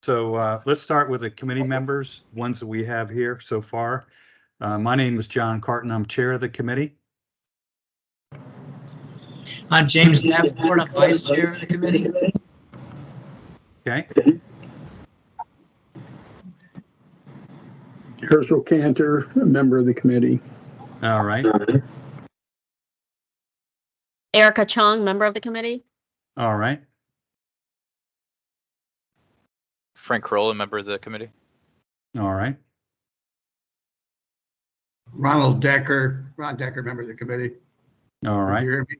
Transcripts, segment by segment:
So let's start with the committee members, ones that we have here so far. My name is John Carton. I'm chair of the committee. I'm James Davenport. I'm vice chair of the committee. Okay. Herschel Cantor, a member of the committee. All right. Erica Chung, member of the committee. All right. Frank Kroll, a member of the committee. All right. Ron Decker, member of the committee. All Did right. you hear me?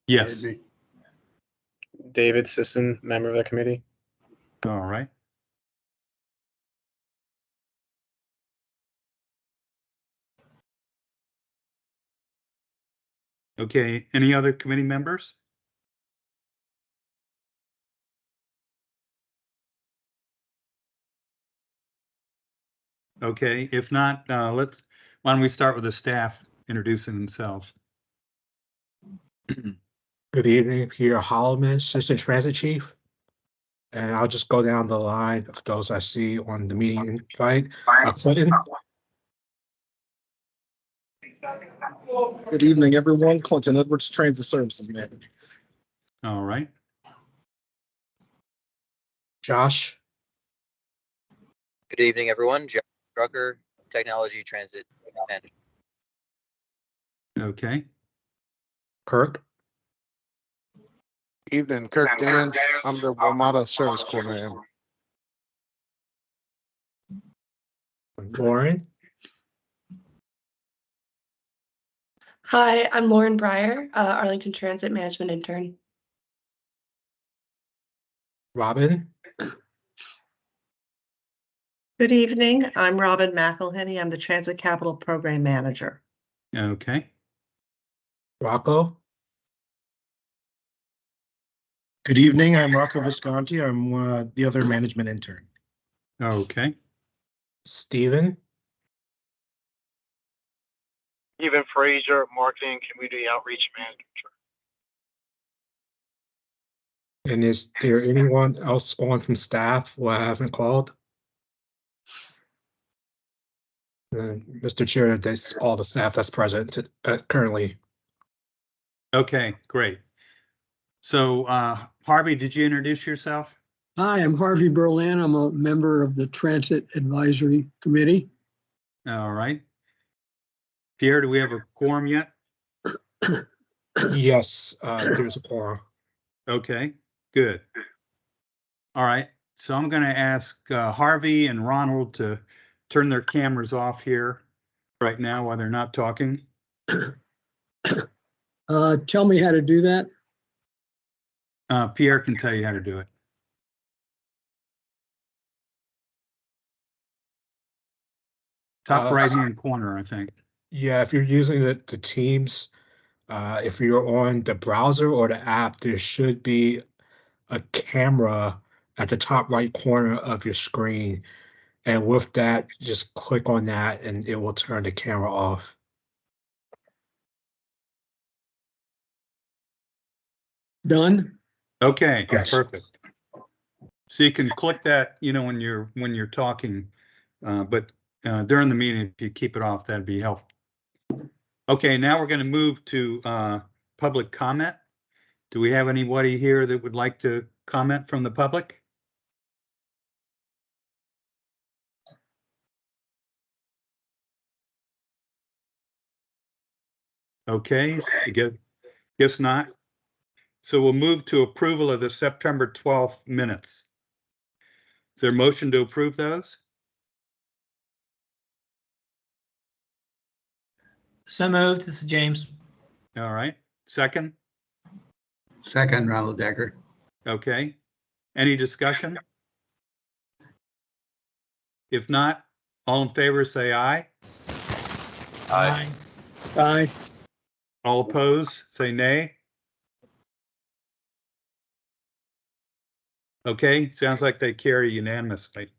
Yes. Heard me. David Sisson, member of the committee. All right. Okay. Any other committee members? Okay. If not, why don't we start with the staff introducing themselves? Good evening, Peter Holloman, Assistant Transit Chief. And I'll just go down the line of those I see on the meeting invite. Clinton. Good evening, everyone. Clinton Edwards, Transit Services Manager. All right. Josh. Good evening, everyone. Jeff Drucker, Technology Transit Manager. Okay. Kirk. Evening, Kirk Dance. I'm the WMATA Service Coordinator. Lauren. Hi, I'm Lauren Breyer, Arlington Transit Management Intern. Robin. Good evening. I'm Robin McElhenney. I'm the Transit Capital Program Manager. Okay. Rocco. Good evening. I'm Rocco Visconti. I'm the other management intern. Okay. Stephen. Stephen Frazier, Marketing Community Outreach Manager. And is there anyone else on from staff who I haven't called? Mr. Chair, that's all the staff that's present currently. Okay, great. So Harvey, did you introduce yourself? Hi, I'm Harvey Berlin. I'm a member of the Transit Advisory Committee. All right. Pierre, do we have a quorum yet? Yes, there's a quorum. Okay, good. All right, so I'm going to ask Harvey and Ronald to turn their cameras off here right now while they're not talking. Tell me how to do that. Pierre can tell you how to do it. Top right-hand corner, I think. Yeah, if you're using the Teams, if you're on the browser or the app, there should be a camera at the top right corner of your screen. And with that, just click on that and it will turn the camera off. Done? Okay, yes. Perfect. So you can click that, when you're talking, but during the meeting, if you keep it off, that'd be helpful. Okay, now we're going to move to public comment. Do we have anybody here that would like to comment from the public? Okay, guess not. So we'll move to approval of the September 12th minutes. Is there a motion to approve those? So moved. This is James. All right. Second? Second, Ronald Decker. Okay. Any discussion? If not, all in favor say aye. Aye. Aye. All opposed say nay. Okay, sounds like they carry unanimously.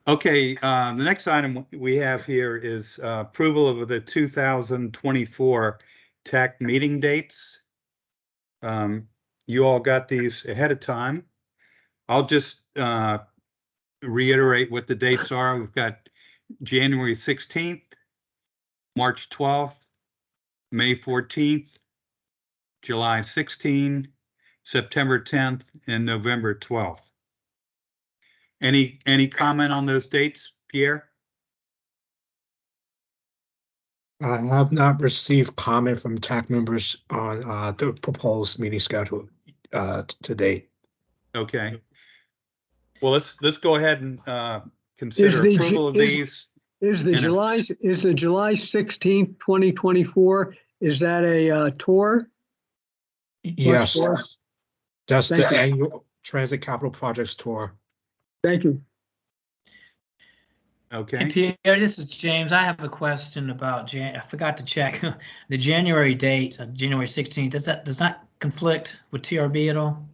Okay, the next item we have here is approval of the 2024 TAC meeting dates. You all got these ahead of time. I'll just reiterate what the dates are. We've got January 16th, March 12th, May 14th, July 16th, September 10th, and November 12th. Any comment on those dates, Pierre? I have not received comment from TAC members on the proposed meeting schedule to date. Okay. Well, let's go ahead and consider the approval of these. Is the And if- July 16th, 2024, is that a tour? Yes, tour? that's Thank the you. annual Transit Capital Projects Tour. Thank you. Okay. Hey, Pierre, this is James. I have a question about I forgot to check the January date, January 16th. Does that conflict with TRB at all?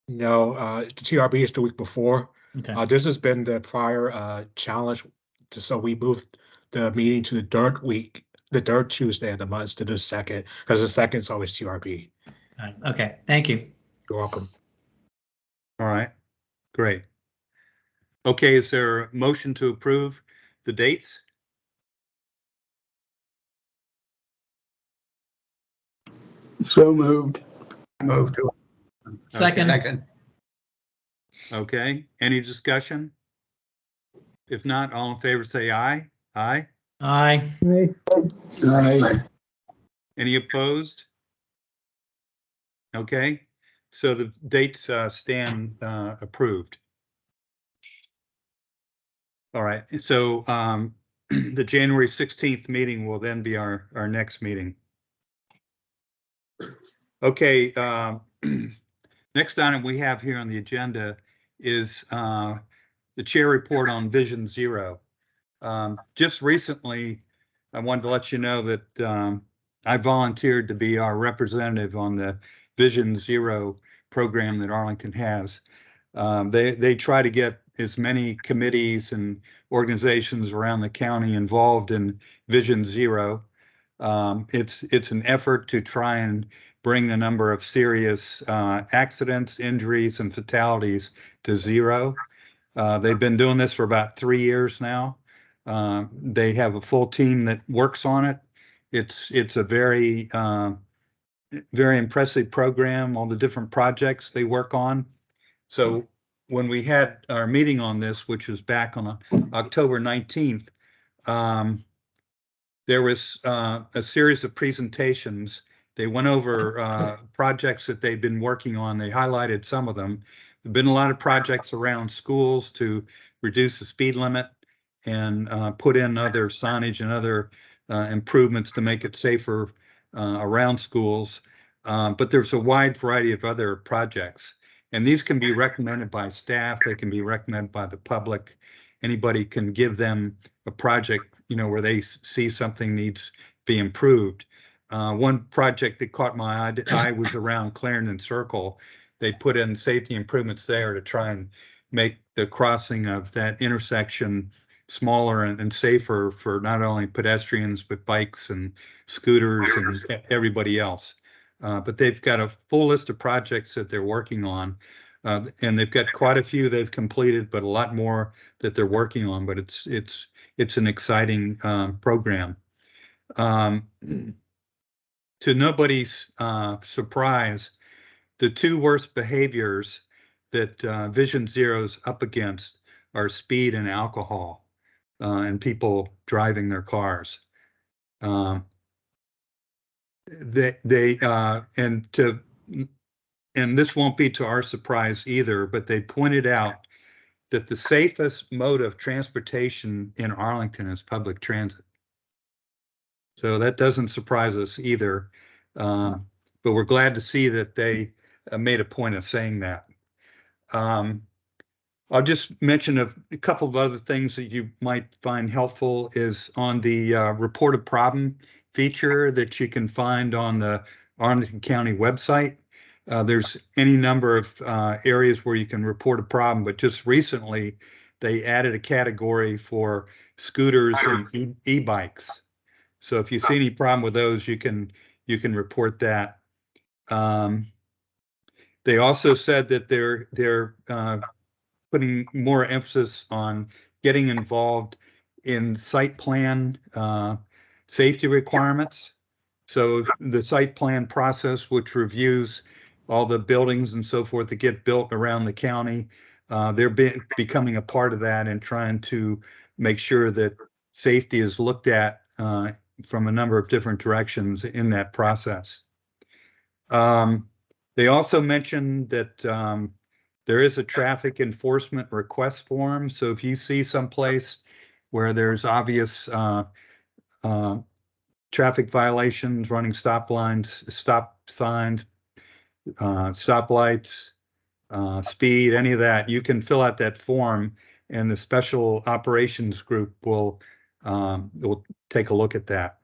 No, the TRB is the week before. Okay. This has been the prior challenge, so we moved the meeting to the third Tuesday of the month instead of the second, because the second is always TRB. Okay, thank you. You're welcome. All right, great. Okay, is there a motion to approve the dates? So moved. Moved. Second. Second. Okay, any discussion? If not, all in favor say aye. Aye. Aye. Aye. Any opposed? Okay, so the dates stand approved. All right, so the January 16th meeting will then be our next meeting. Okay, next item we have here on the agenda is the chair report on Vision Zero. Just recently, I wanted to let you know that I volunteered to be our representative on the Vision Zero program that Arlington has. They try to get as many committees and organizations around the county involved in Vision Zero. It's an effort to try and bring the number of serious accidents, injuries, and fatalities to zero. They've been doing this for about 3 years now. They have a full team that works on it. It's a very very impressive program, all the different projects they work on. So when we had our meeting on this, which was back on October 19th, there was a series of presentations. They went over projects that they've been working on. They highlighted some of them. There've been a lot of projects around schools to reduce the speed limit and put in other signage and other improvements to make it safer around schools. But there's a wide variety of other projects. And these can be recommended by staff. They can be recommended by the public. Anybody can give them a project, where they see something needs to be improved. One project that caught my eye was around Clarendon Circle. They put in safety improvements there to try and make the crossing of that intersection smaller and safer for not only pedestrians, but bikes and scooters and everybody else. But they've got a full list of projects that they're working on. And they've got quite a few they've completed, but a lot more that they're working on. But it's an exciting program. To nobody's surprise, the two worst behaviors that Vision Zero's up against are speed and alcohol, and people driving their cars. And this won't be to our surprise either, but they pointed out that the safest mode of transportation in Arlington is public transit. So that doesn't surprise us either, but we're glad to see that they made a point of saying that. I'll just mention a couple of other things that you might find helpful is on the report a problem feature that you can find on the Arlington County website. There's any number of areas where you can report a problem, but just recently they added a category for scooters and e-bikes. So if you see any problem with those, you can report that. They also said that they're putting more emphasis on getting involved in site plan safety requirements. So the site plan process, which reviews all the buildings and so forth that get built around the county, they're becoming a part of that and trying to make sure that safety is looked at from a number of different directions in that process. They also mentioned that there is a traffic enforcement request form. So if you see someplace where there's obvious traffic violations, running stop lines, stop signs, stoplights, speed, any of that, you can fill out that form and the special operations group will take a look at that.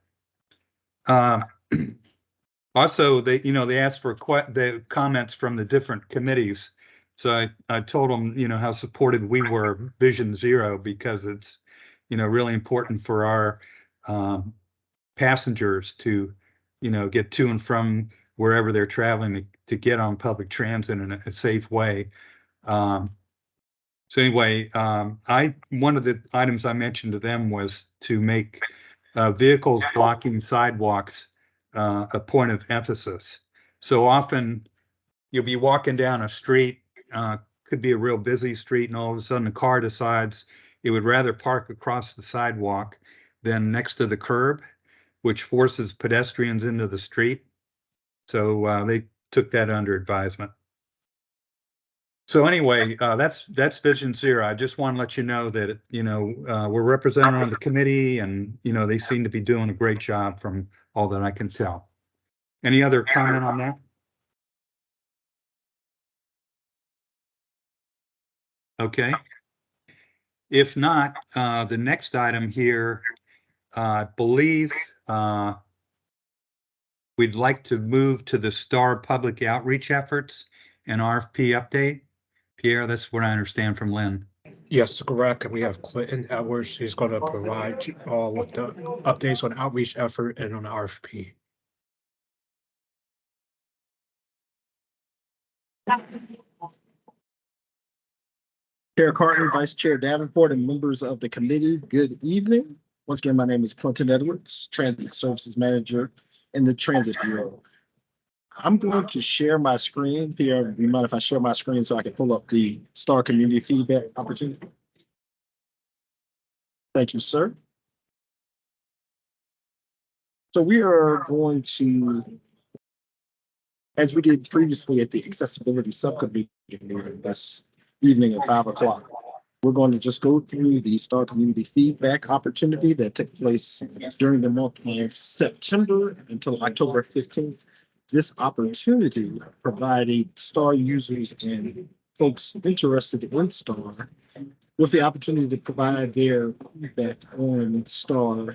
Also, they asked for the comments from the different committees. So I told them, how supportive we were of Vision Zero because it's, really important for our passengers to, get to and from wherever they're traveling to get on public transit in a safe way. So anyway, one of the items I mentioned to them was to make vehicles blocking sidewalks a point of emphasis. So often you'll be walking down a street, could be a real busy street, and all of a sudden a car decides it would rather park across the sidewalk than next to the curb, which forces pedestrians into the street. So they took that under advisement. So anyway, that's Vision Zero. I just want to let you know that, we're represented on the committee and, they seem to be doing a great job from all that I can tell. Any other comment on that? Okay. If not, the next item here, I believe we'd like to move to the STAR public outreach efforts and RFP update. Pierre, that's what I understand from Lynn. Yes, correct. And we have Clinton Edwards. He's going to provide all of the updates on outreach effort and on the RFP. Chair Carton, Vice Chair Davenport, and members of the committee, good evening. Once again, my name is Clinton Edwards, Transit Services Manager in the Transit Bureau. I'm going to share my screen. Pierre, do you mind if I share my screen so I can pull up the STAR community feedback opportunity? Thank you, sir. So we are going to, as we did previously at the accessibility subcommittee meeting this evening at 5 o'clock, we're going to just go through the STAR community feedback opportunity that took place during the month of September until October 15th. This opportunity provided STAR users and folks interested in STAR with the opportunity to provide their feedback on STAR,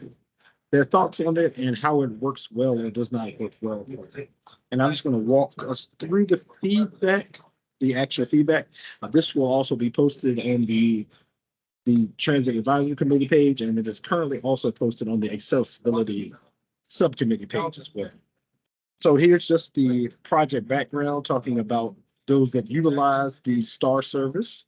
their thoughts on it, and how it works well or does not work well for them. And I'm just going to walk us through the feedback, the actual feedback. This will also be posted on the Transit Advisory Committee page, and it is currently also posted on the Accessibility Subcommittee page as well. So here's just the project background, talking about those that utilize the STAR service.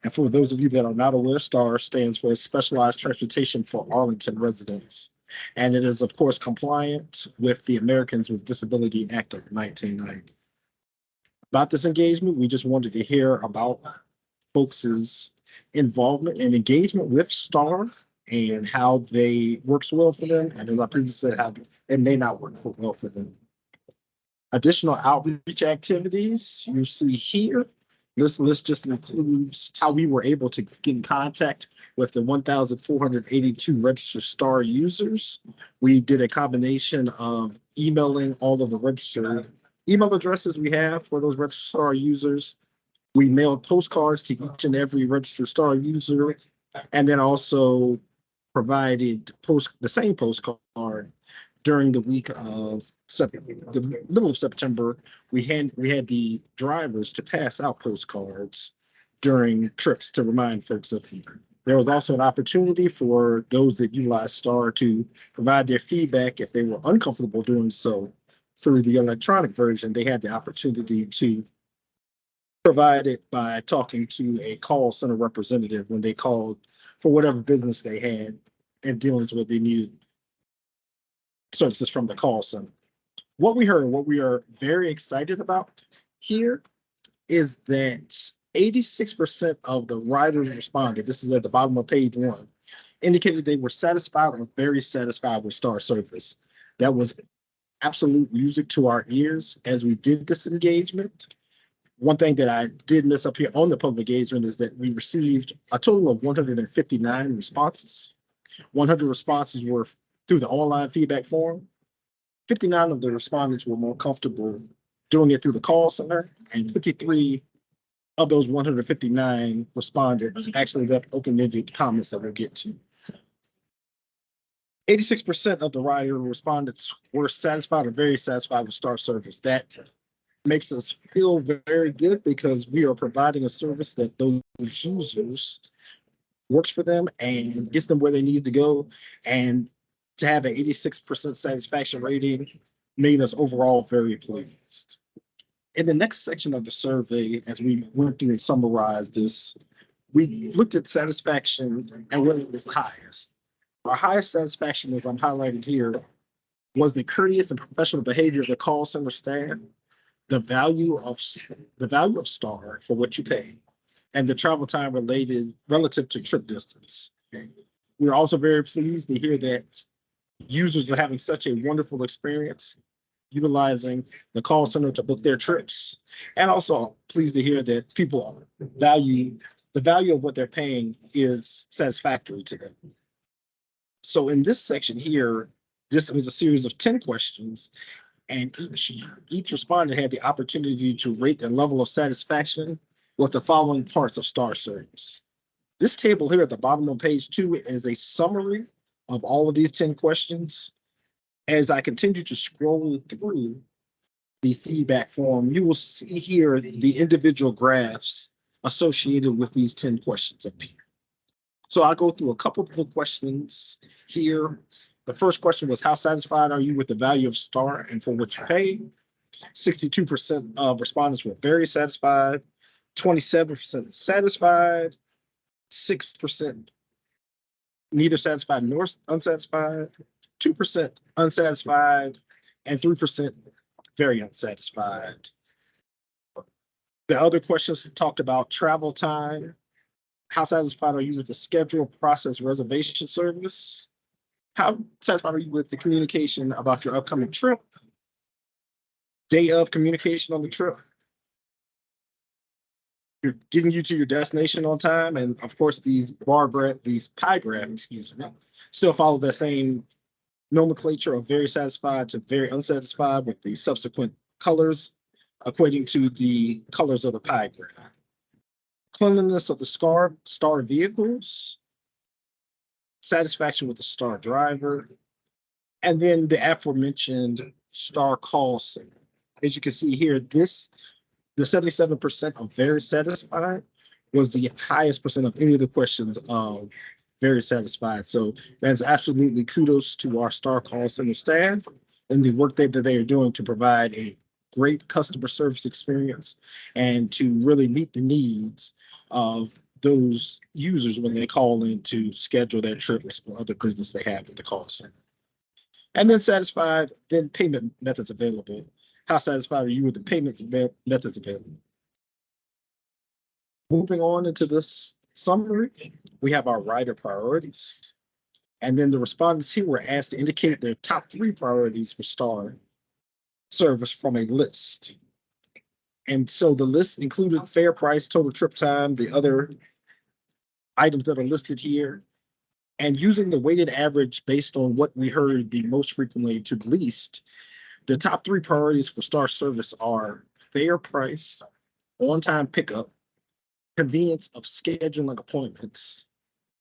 And for those of you that are not aware, STAR stands for Specialized Transportation for Arlington Residents. And it is, of course, compliant with the Americans with Disability Act of 1990. About this engagement, we just wanted to hear about folks' involvement and engagement with STAR and how they works well for them. And as I previously said, how it may not work well for them. Additional outreach activities you see here. This list just includes how we were able to get in contact with the 1,482 registered STAR users. We did a combination of emailing all of the registered email addresses we have for those registered STAR users. We mailed postcards to each and every registered STAR user, and then also provided the same postcard during the week of the middle of September. We had the drivers to pass out postcards during trips to remind folks of it. There was also an opportunity for those that utilize STAR to provide their feedback if they were uncomfortable doing so through the electronic version. They had the opportunity to provided by talking to a call center representative when they called for whatever business they had and dealings with they needed services from the call center. What we heard, what we are very excited about here is that 86% of the riders responded, this is at the bottom of page 1, indicated they were satisfied or very satisfied with Star Service. That was absolute music to our ears as we did this engagement. One thing that I did miss up here on the public engagement is that we received a total of 159 responses. 100 responses were through the online feedback form. 59 of the respondents were more comfortable doing it through the call center, and 53 of those 159 respondents actually left open-ended comments that we'll get to. 86% of the rider respondents were satisfied or very satisfied with Star Service. That makes us feel very good because we are providing a service that those users works for them and gets them where they need to go. And to have an 86% satisfaction rating made us overall very pleased. In the next section of the survey, as we went through and summarized this, we looked at satisfaction and whether it was the highest. Our highest satisfaction, as I'm highlighting here, was the courteous and professional behavior of the call center staff, the value of Star for what you pay, and the travel time relative to trip distance. We're also very pleased to hear that users are having such a wonderful experience utilizing the call center to book their trips, and also pleased to hear that people value the value of what they're paying is satisfactory to them. So in this section here, this was a series of 10 questions, and each respondent had the opportunity to rate their level of satisfaction with the following parts of Star Service. This table here at the bottom of page 2 is a summary of all of these 10 questions. As I continue to scroll through the feedback form, you will see here the individual graphs associated with these 10 questions up here. So I'll go through a couple of questions here. The first question was, how satisfied are you with the value of Star and for what you pay? 62% of respondents were very satisfied, 27% satisfied, 6% neither satisfied nor unsatisfied, 2% unsatisfied, and 3% very unsatisfied. The other questions talked about travel time. How satisfied are you with the schedule, process, reservation service? How satisfied are you with the communication about your upcoming trip? Day of communication on the trip? You're getting you to your destination on time, and of course these pie graphs, still follow that same nomenclature of very satisfied to very unsatisfied, with the subsequent colors equating to the colors of the pie graph. Cleanliness of the Star vehicles, satisfaction with the Star driver, and then the aforementioned Star call center. As you can see here, the 77% of very satisfied was the highest percent of any of the questions of very satisfied. So that's absolutely kudos to our Star call center staff and the work that they are doing to provide a great customer service experience and to really meet the needs of those users when they call in to schedule their trips or other business they have at the call center. And then satisfied, then payment methods available. How satisfied are you with the payment methods available? Moving on into this summary, we have our rider priorities. And then the respondents here were asked to indicate their top 3 priorities for Star service from a list. And so the list included fare price, total trip time, the other items that are listed here. And using the weighted average based on what we heard the most frequently to the least, the top 3 priorities for Star service are fare price, on-time pickup, convenience of scheduling appointments,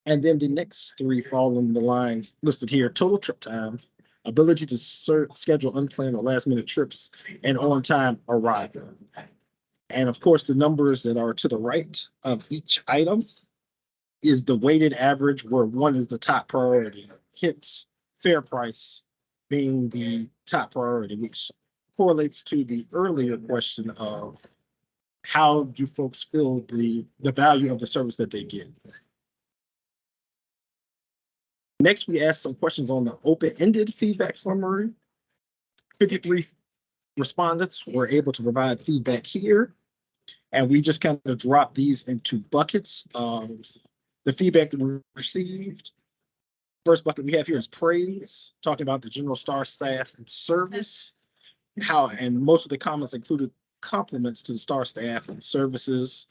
and then the next 3 fall in the line listed here: total trip time, ability to schedule unplanned or last-minute trips, and on-time arrival. And of course, the numbers that are to the right of each item is the weighted average, where 1 is the top priority, hence fare price being the top priority, which correlates to the earlier question of how do folks feel the value of the service that they get? Next, we asked some questions on the open-ended feedback summary. 53 respondents were able to provide feedback here. And we just kind of dropped these into buckets of the feedback that we received. First bucket we have here is praise, talking about the general STAR staff and service. And most of the comments included compliments to the STAR staff and services,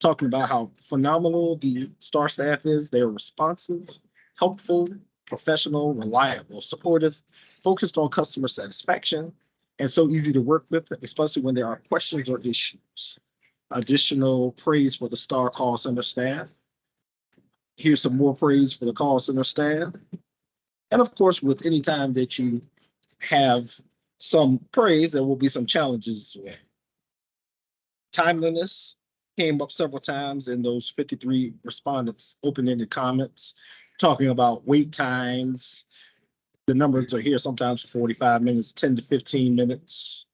talking about how phenomenal the STAR staff is. They're responsive, helpful, professional, reliable, supportive, focused on customer satisfaction, and so easy to work with, especially when there are questions or issues. Additional praise for the STAR call center staff. Here's some more praise for the call center staff. And of course, with any time that you have some praise, there will be some challenges as well. Timeliness came up several times in those 53 respondents' open-ended comments, talking about wait times. The numbers are here sometimes for 45 minutes, 10 to 15 minutes.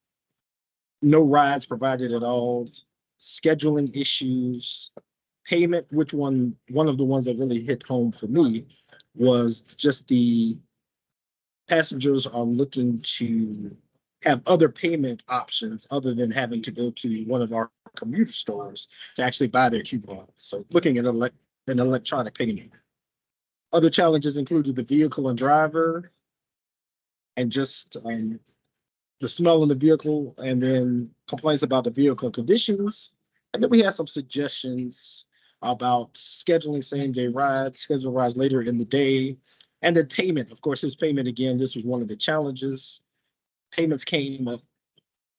No rides provided at all. Scheduling issues, payment, which one of the ones that really hit home for me was just the passengers are looking to have other payment options other than having to go to one of our commuter stores to actually buy their coupons. So looking at an electronic payment. Other challenges included the vehicle and driver, and just the smell in the vehicle, and then complaints about the vehicle conditions. And then we had some suggestions about scheduling same-day rides, schedule rides later in the day, and then payment. Of course, his payment, again, this was one of the challenges. Payments came up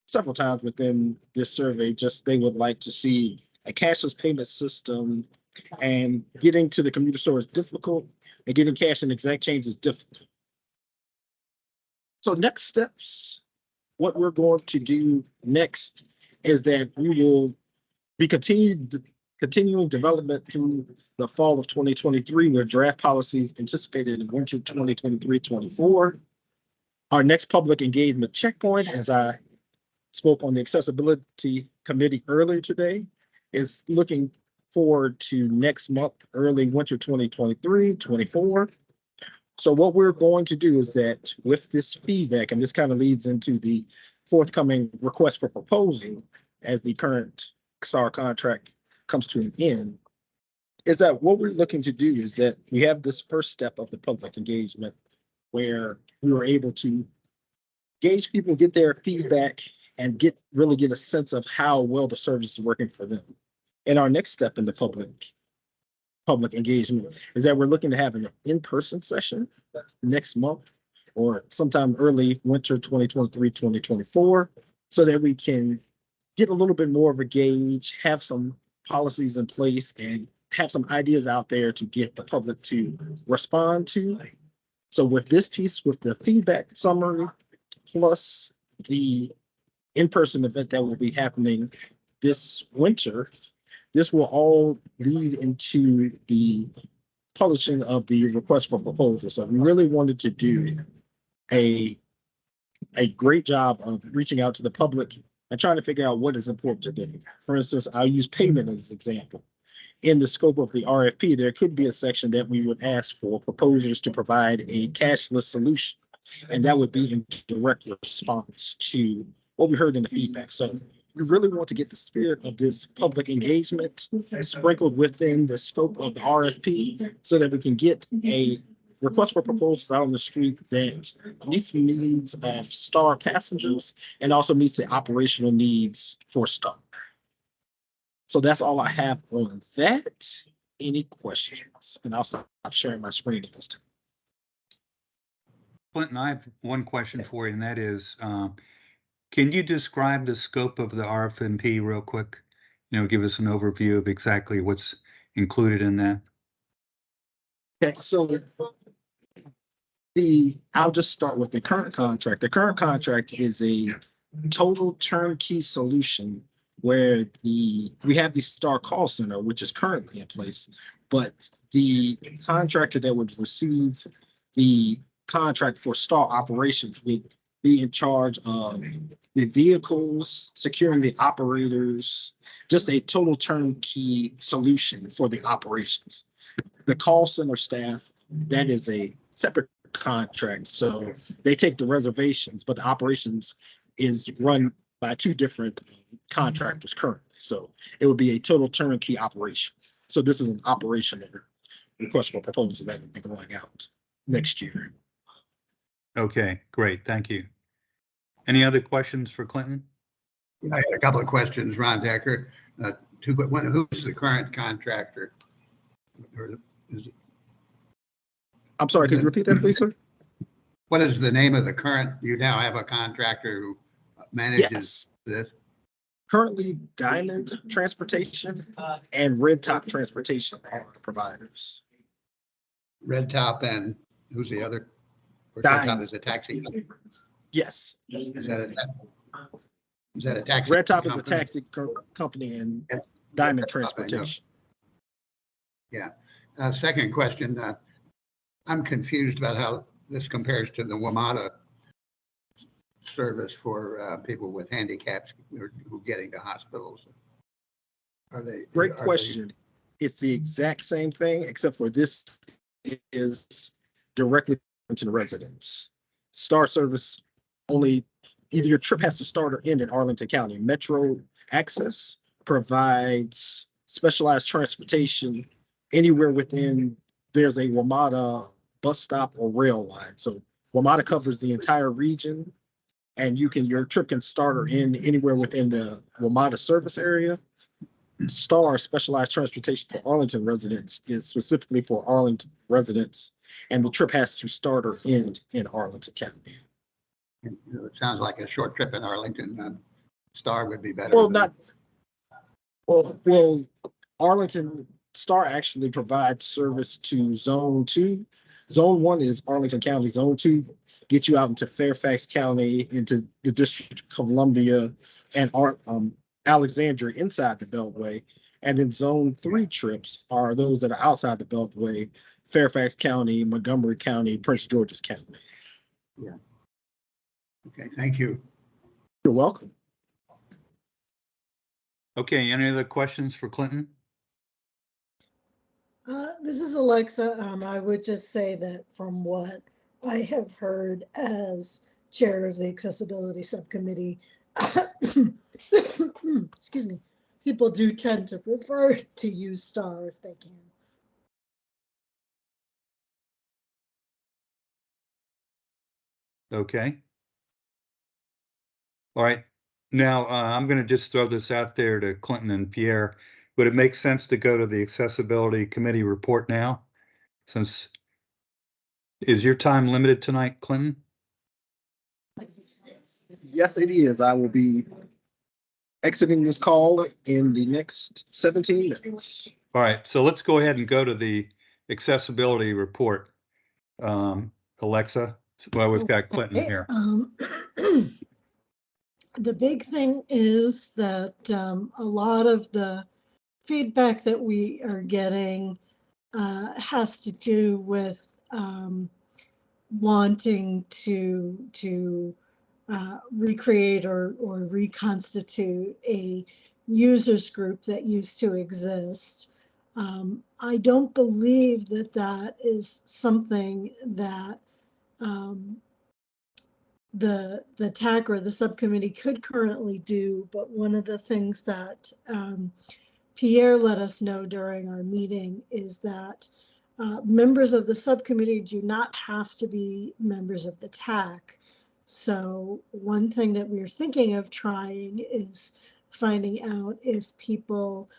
several times within this survey. Just they would like to see a cashless payment system, and getting to the commuter store is difficult, and getting cash and exact change is difficult. So next steps, what we're going to do next is that we will be continuing development through the fall of 2023 with draft policies anticipated in winter 2023-24. Our next public engagement checkpoint, as I spoke on the accessibility committee earlier today, is looking forward to next month, early winter 2023-24. So what we're going to do is that with this feedback, and this kind of leads into the forthcoming request for proposal as the current STAR contract comes to an end, is that what we're looking to do is that we have this first step of the public engagement where we were able to gauge people, get their feedback, and really get a sense of how well the service is working for them. And our next step in the public engagement is that we're looking to have an in-person session next month or sometime early winter 2023-2024, so that we can get a little bit more of a gauge, have some policies in place, and have some ideas out there to get the public to respond to. So with this piece, with the feedback summary, plus the in-person event that will be happening this winter, this will all lead into the publishing of the request for proposal. So we really wanted to do a great job of reaching out to the public and trying to figure out what is important to them. For instance, I'll use payment as an example. In the scope of the RFP, there could be a section that we would ask for proposers to provide a cashless solution. And that would be in direct response to what we heard in the feedback. So we really want to get the spirit of this public engagement sprinkled within the scope of the RFP so that we can get a request for proposals out on the street that meets the needs of STAR passengers and also meets the operational needs for STAR. So that's all I have on that. Any questions? And I'll stop sharing my screen at this time. Clinton, I have one question for you, and that is, can you describe the scope of the RFP real quick? Give us an overview of exactly what's included in that. Okay, so I'll just start with the current contract. The current contract is a total turnkey solution where we have the STAR call center, which is currently in place, but the contractor that would receive the contract for STAR operations would be in charge of the vehicles, securing the operators, just a total turnkey solution for the operations. The call center staff, that is a separate contract. So they take the reservations, but the operations is run by two different contractors currently. So it would be a total turnkey operation. So this is an operational request for proposals that would be going out next year. Okay, great. Thank you. Any other questions for Clinton? I had a couple of questions, Ron Decker. Who's the current contractor? Or I'm sorry, could you repeat that, please, sir? what is the name of the current, you now have a contractor who manages this? Currently, Diamond Transportation and Red Top Transportation are providers. Red Top and who's the other? Red Top is a taxi. Yes. Is that a taxi? Red Top is a company? taxi company and Diamond Transportation. Yeah. Second question. I'm confused about how this compares to the WMATA service for people with handicaps who are getting to hospitals. Are they? Great question. It's the exact same thing, except for this is directly to the residents. Star service only, either your trip has to start or end in Arlington County. Metro Access provides specialized transportation anywhere within, there's a WMATA bus stop or rail line. So WMATA covers the entire region, and your trip can start or end anywhere within the WMATA service area. Star specialized transportation for Arlington residents is specifically for Arlington residents, and the trip has to start or end in Arlington County. It sounds like a short trip in Arlington. Star would be better. Well, Arlington Star actually provides service to Zone 2. Zone 1 is Arlington County. Zone 2 gets you out into Fairfax County, into the District of Columbia, and Alexandria inside the Beltway. And then Zone 3 trips are those that are outside the Beltway, Fairfax County, Montgomery County, Prince George's County. Yeah. Okay, thank you. You're welcome. Okay, any other questions for Clinton? This is Alexa. I would just say that from what I have heard as chair of the accessibility subcommittee, excuse me, people do tend to prefer to use Star if they can. Okay. All right. Now, I'm going to just throw this out there to Clinton and Pierre. Would it make sense to go to the Accessibility Committee report now? Is your time limited tonight, Clinton? Yes, it is. I will be exiting this call in the next 17 minutes. All right, so let's go ahead and go to the accessibility report. Alexa, well, we've got Clinton here. The big thing is that a lot of the feedback that we are getting has to do with wanting to recreate or reconstitute a users group that used to exist. I don't believe that that is something that the TAC or the subcommittee could currently do, but one of the things that Pierre let us know during our meeting is that members of the subcommittee do not have to be members of the TAC. So one thing that we're thinking of trying is finding out if people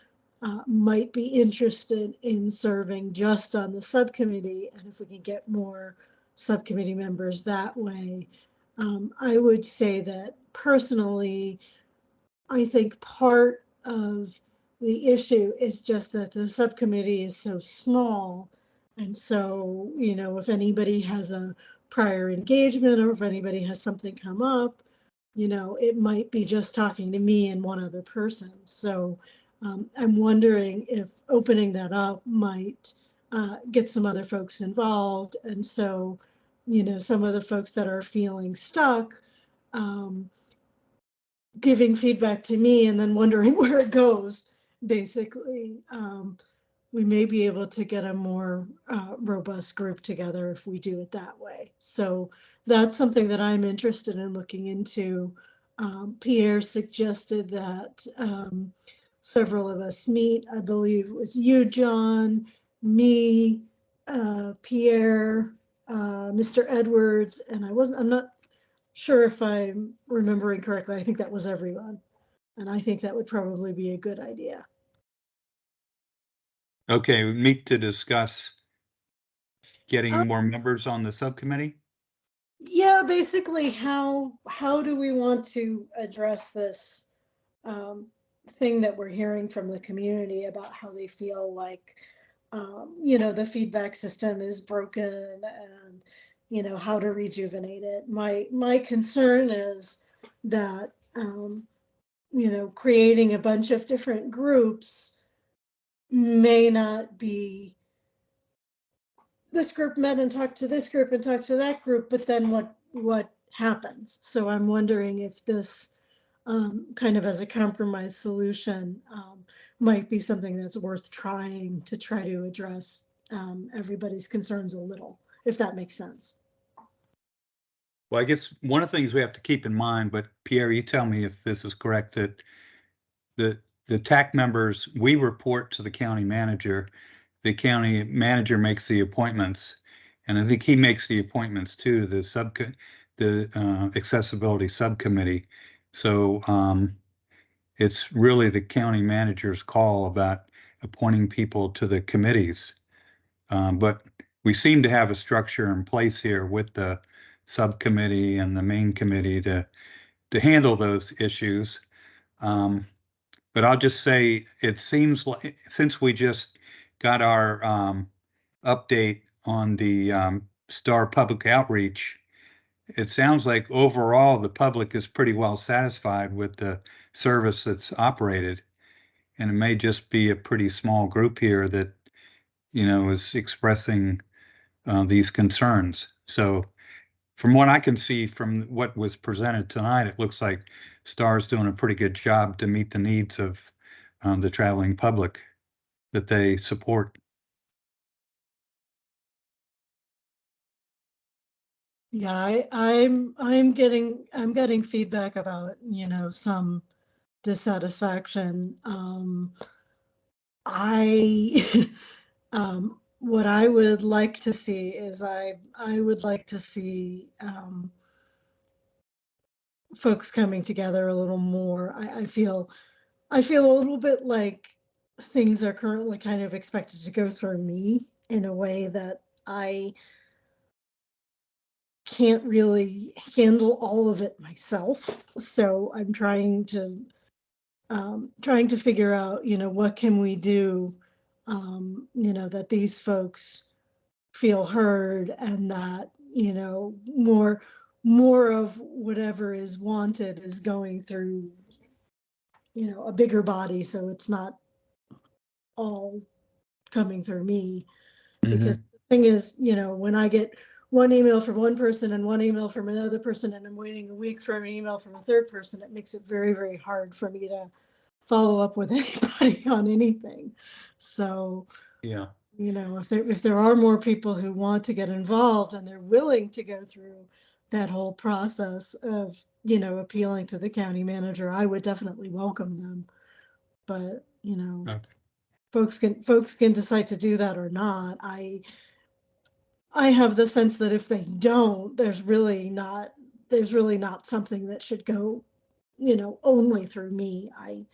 might be interested in serving just on the subcommittee, and if we can get more subcommittee members that way. I would say that personally, I think part of the issue is just that the subcommittee is so small. And so, you know, if anybody has a prior engagement or if anybody has something come up, you know, it might be just talking to me and one other person. So I'm wondering if opening that up might get some other folks involved. And so, you know, some of the folks that are feeling stuck giving feedback to me and then wondering where it goes, basically. We may be able to get a more robust group together if we do it that way. So that's something that I'm interested in looking into. Pierre suggested that several of us meet. I believe it was you, John, me, Pierre, Mr. Edwards, and I'm not sure if I'm remembering correctly. I think that was everyone. And I think that would probably be a good idea. Okay, we meet to discuss getting more members on the subcommittee. Yeah, basically, how do we want to address this thing that we're hearing from the community about how they feel like, the feedback system is broken, and how to rejuvenate it. My concern is that creating a bunch of different groups may not be, this group met and talked to this group and talked to that group, but then what happens? So I'm wondering if this kind of as a compromise solution might be something that's worth trying to try to address everybody's concerns a little, if that makes sense. Well, I guess one of the things we have to keep in mind, but Pierre, you tell me if this is correct, that the TAC members, we report to the county manager. The county manager makes the appointments, and I think he makes the appointments to the accessibility subcommittee. So it's really the county manager's call about appointing people to the committees. But we seem to have a structure in place here with the subcommittee and the main committee to handle those issues. But I'll just say, it seems like, since we just got our update on the STAR public outreach, it sounds like overall the public is pretty well satisfied with the service that's operated. And it may just be a pretty small group here that, is expressing these concerns. So from what I can see from what was presented tonight, it looks like STAR's doing a pretty good job to meet the needs of the traveling public that they support. Yeah, I'm getting feedback about, some dissatisfaction. I what I would like to see is I would like to see folks coming together a little more. I feel a little bit like things are currently kind of expected to go through me in a way that I can't really handle all of it myself. So I'm trying to figure out, what can we do, that these folks feel heard, and that, more of whatever is wanted is going through, a bigger body, so it's not all coming through me. Because the thing is, when I get one email from one person and one email from another person, and I'm waiting a week for an email from a third person, it makes it very, very hard for me to follow up with anybody on anything. So, yeah, if there are more people who want to get involved and they're willing to go through that whole process of, appealing to the county manager, I would definitely welcome them. But, okay. folks can decide to do that or not. I have the sense that if they don't, there's really not something that should go, only through me. I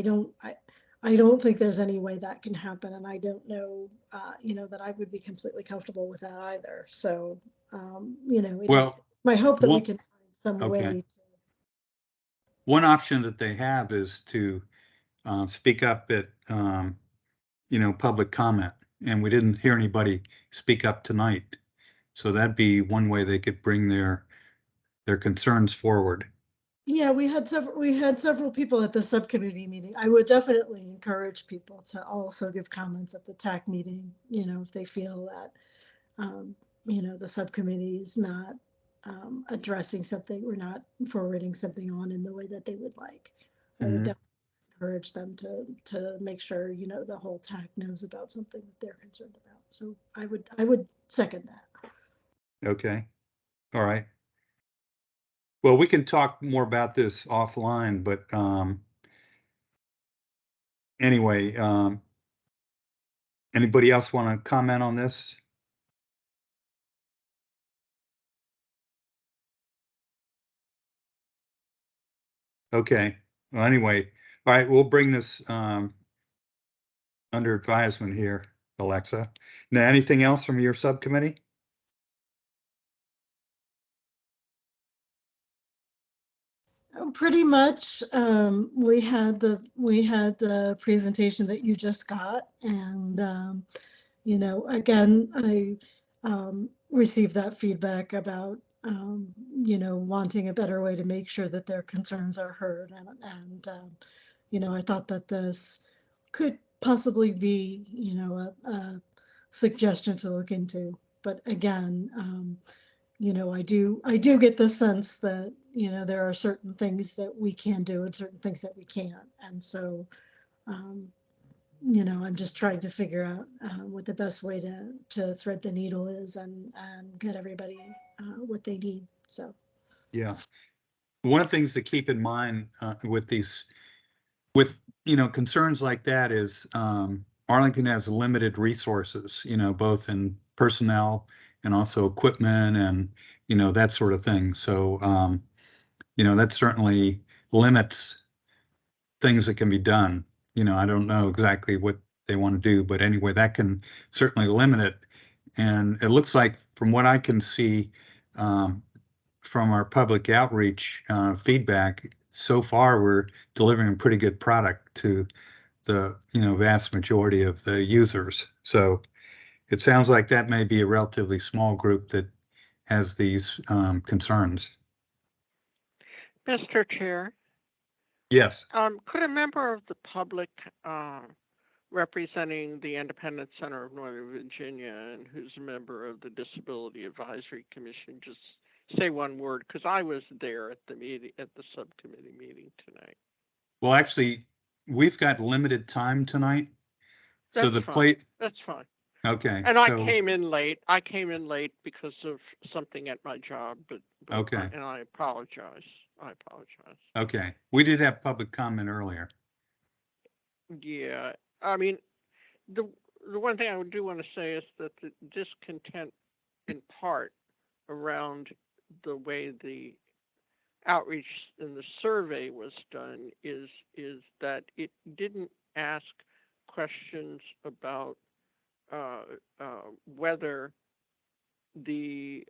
don't think there's any way that can happen, and I don't know, that I would be completely comfortable with that either. So, it's my hope that we can find some way. One option that they have is to speak up at, public comment, and we didn't hear anybody speak up tonight. So that'd be one way they could bring their concerns forward. Yeah, we had several people at the subcommittee meeting. I would definitely encourage people to also give comments at the TAC meeting, if they feel that, the subcommittee is not addressing something or not forwarding something on in the way that they would like. I would Mhm. definitely encourage them to make sure, you know, the whole TAC knows about something that they're concerned about. So I would second that. Okay, all right. Well, we can talk more about this offline, but anyway, anybody else want to comment on this? Okay, well, anyway, all right, we'll bring this under advisement here, Alexa. Now, anything else from your subcommittee? Pretty much, we had the presentation that you just got, and you know, again, I received that feedback about you know, wanting a better way to make sure that their concerns are heard, and you know, I thought that this could possibly be, you know, a suggestion to look into. But again, you know, I do get the sense that, you know, there are certain things that we can do and certain things that we can't. And so, you know, I'm just trying to figure out what the best way to thread the needle is and get everybody what they need. So, Yeah. One of the things to keep in mind with you know, concerns like that is Arlington has limited resources, you know, both in personnel and also equipment and, you know, that sort of thing. So, you know, that certainly limits things that can be done. You know, I don't know exactly what they want to do, but anyway, that can certainly limit it. And it looks like, from what I can see, from our public outreach feedback, so far we're delivering a pretty good product to the, you know, vast majority of the users. So it sounds like that may be a relatively small group that has these concerns. Mr. Chair, Yes. could a member of the public representing the Independent Center of Northern Virginia and who's a member of the Disability Advisory Commission just say one word? Because I was there at the meeting, at the subcommittee meeting tonight. Well, actually, we've got limited time tonight. So That's the fine. That's fine. Okay. And so, I came in late. I came in late because of something at my job, but okay. and I apologize. I apologize. Okay. We did have public comment earlier. Yeah. I mean, the one thing I do want to say is that the discontent in part around the way the outreach in the survey was done is that it didn't ask questions about whether the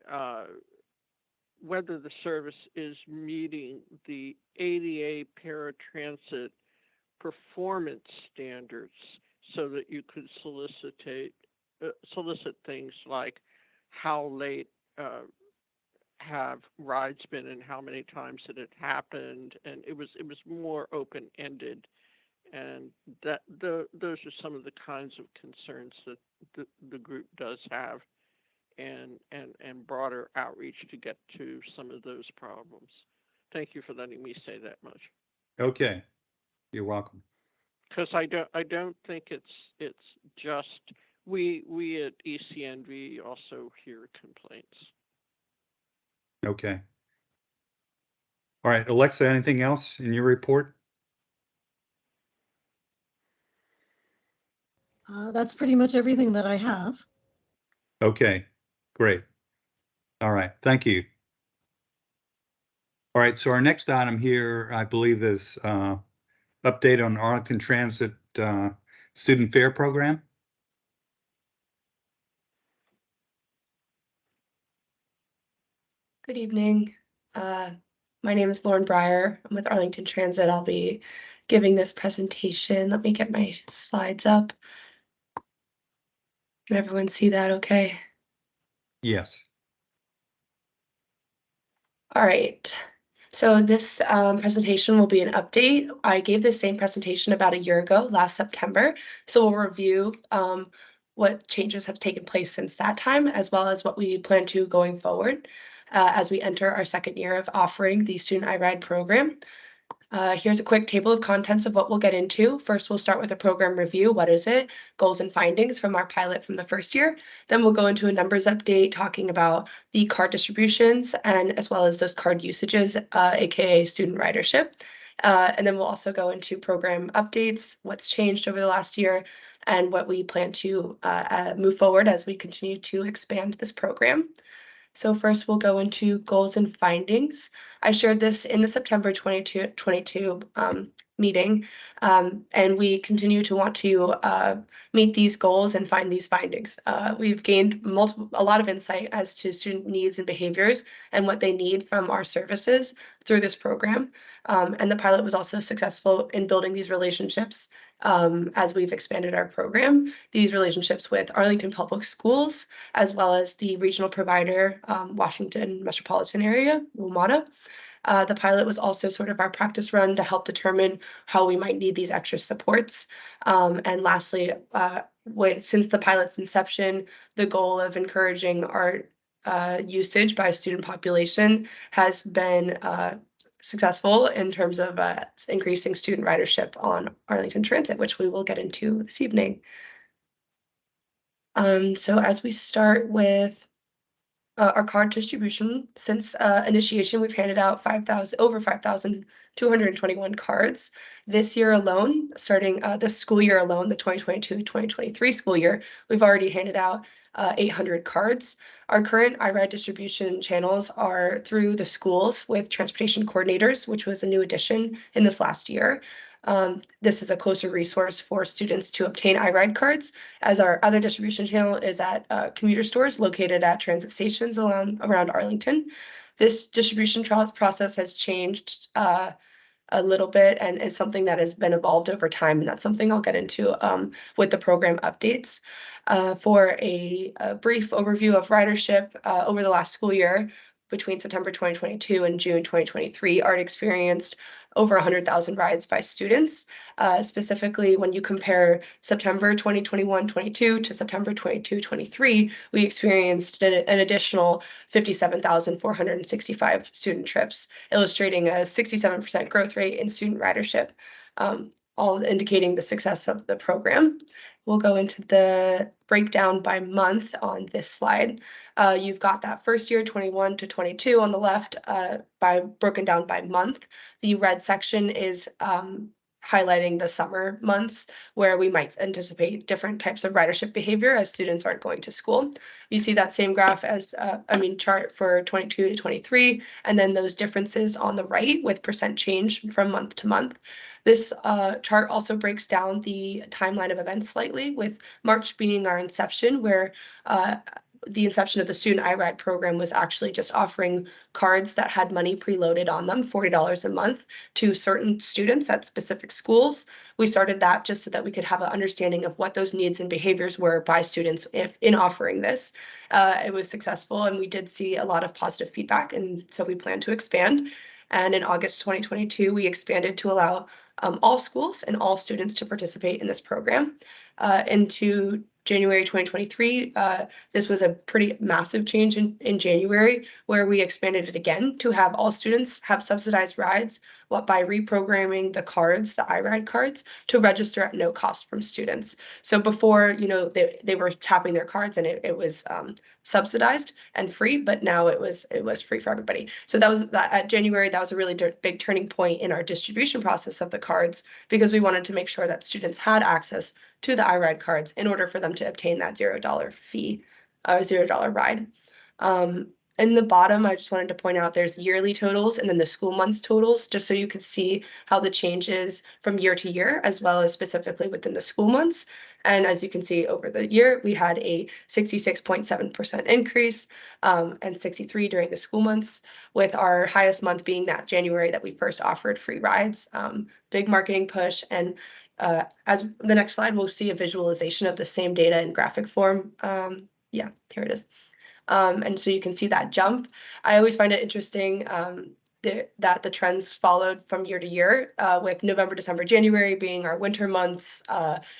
service is meeting the ADA paratransit performance standards, so that you could solicit things like how late have rides been and how many times it had happened, and it was more open-ended, and that those are some of the kinds of concerns that the group does have, and broader outreach to get to some of those problems. Thank you for letting me say that much. Okay. You're welcome. Because I don't think it's just we at ECNV also hear complaints. Okay. All right, Alexa, anything else in your report? that's pretty much everything that I have. Okay, great. All right, thank you. All right, so our next item here, I believe, is update on Arlington Transit student fare program. Good evening. My name is Lauren Breyer. I'm with Arlington Transit. I'll be giving this presentation. Let me get my slides up. Can everyone see that okay? Yes. All right. So this presentation will be an update. I gave the same presentation about a year ago, last September. So we'll review what changes have taken place since that time, as well as what we plan to going forward. as we enter our second year of offering the Student iRide program. Here's a quick table of contents of what we'll get into. First, we'll start with a program review. What is it? Goals and findings from our pilot from the first year. Then we'll go into a numbers update talking about the card distributions and as well as those card usages, aka student ridership. And then we'll also go into program updates, what's changed over the last year, and what we plan to move forward as we continue to expand this program. So first we'll go into goals and findings. I shared this in the September 2022 meeting, and we continue to want to meet these goals and find these findings. We've gained a lot of insight as to student needs and behaviors and what they need from our services through this program. And the pilot was also successful in building these relationships as we've expanded our program, these relationships with Arlington Public Schools, as well as the regional provider, Washington metropolitan area, WMATA. The pilot was also sort of our practice run to help determine how we might need these extra supports. And lastly, since the pilot's inception, the goal of encouraging our usage by student population has been successful in terms of increasing student ridership on Arlington Transit, which we will get into this evening. So as we start with our card distribution, since initiation, we've handed out over 5,221 cards. This year alone, starting this school year alone, the 2022-2023 school year, we've already handed out 800 cards. Our current iRide distribution channels are through the schools with transportation coordinators, which was a new addition in this last year. This is a closer resource for students to obtain iRide cards, as our other distribution channel is at commuter stores located at transit stations around Arlington. This distribution process has changed a little bit and is something that has been evolved over time, and that's something I'll get into with the program updates. For a brief overview of ridership over the last school year, between September 2022 and June 2023, ART experienced over 100,000 rides by students. Specifically, when you compare September 2021-22 to September 22-23, we experienced an additional 57,465 student trips, illustrating a 67% growth rate in student ridership, all indicating the success of the program. We'll go into the breakdown by month on this slide. You've got that first year, 21 to 22 on the left, broken down by month. The red section is highlighting the summer months where we might anticipate different types of ridership behavior as students aren't going to school. You see that same graph as, chart for 22 to 23, and then those differences on the right with percent change from month to month. This chart also breaks down the timeline of events slightly, with March being our inception, where the inception of the Student iRide program was actually just offering cards that had money preloaded on them, $40 a month, to certain students at specific schools. We started that just so that we could have an understanding of what those needs and behaviors were by students in offering this. It was successful, and we did see a lot of positive feedback, and so we plan to expand. And in August 2022, we expanded to allow all schools and all students to participate in this program. Into January 2023, this was a pretty massive change in January, where we expanded it again to have all students have subsidized rides by reprogramming the cards, the iRide cards, to register at no cost from students. So before, they were tapping their cards and it was subsidized and free, but now it was free for everybody. So that was at January, that was a really big turning point in our distribution process of the cards, because we wanted to make sure that students had access to the iRide cards in order for them to obtain that $0 fee or $0 ride. In the bottom, I just wanted to point out there's yearly totals and then the school months totals, just so you could see how the changes from year to year, as well as specifically within the school months. And as you can see over the year, we had a 66.7% increase and 63 during the school months, with our highest month being that January that we first offered free rides. Big marketing push. And as the next slide, we'll see a visualization of the same data in graphic form. Yeah, here it is. And so you can see that jump. I always find it interesting that the trends followed from year to year, with November, December, January being our winter months.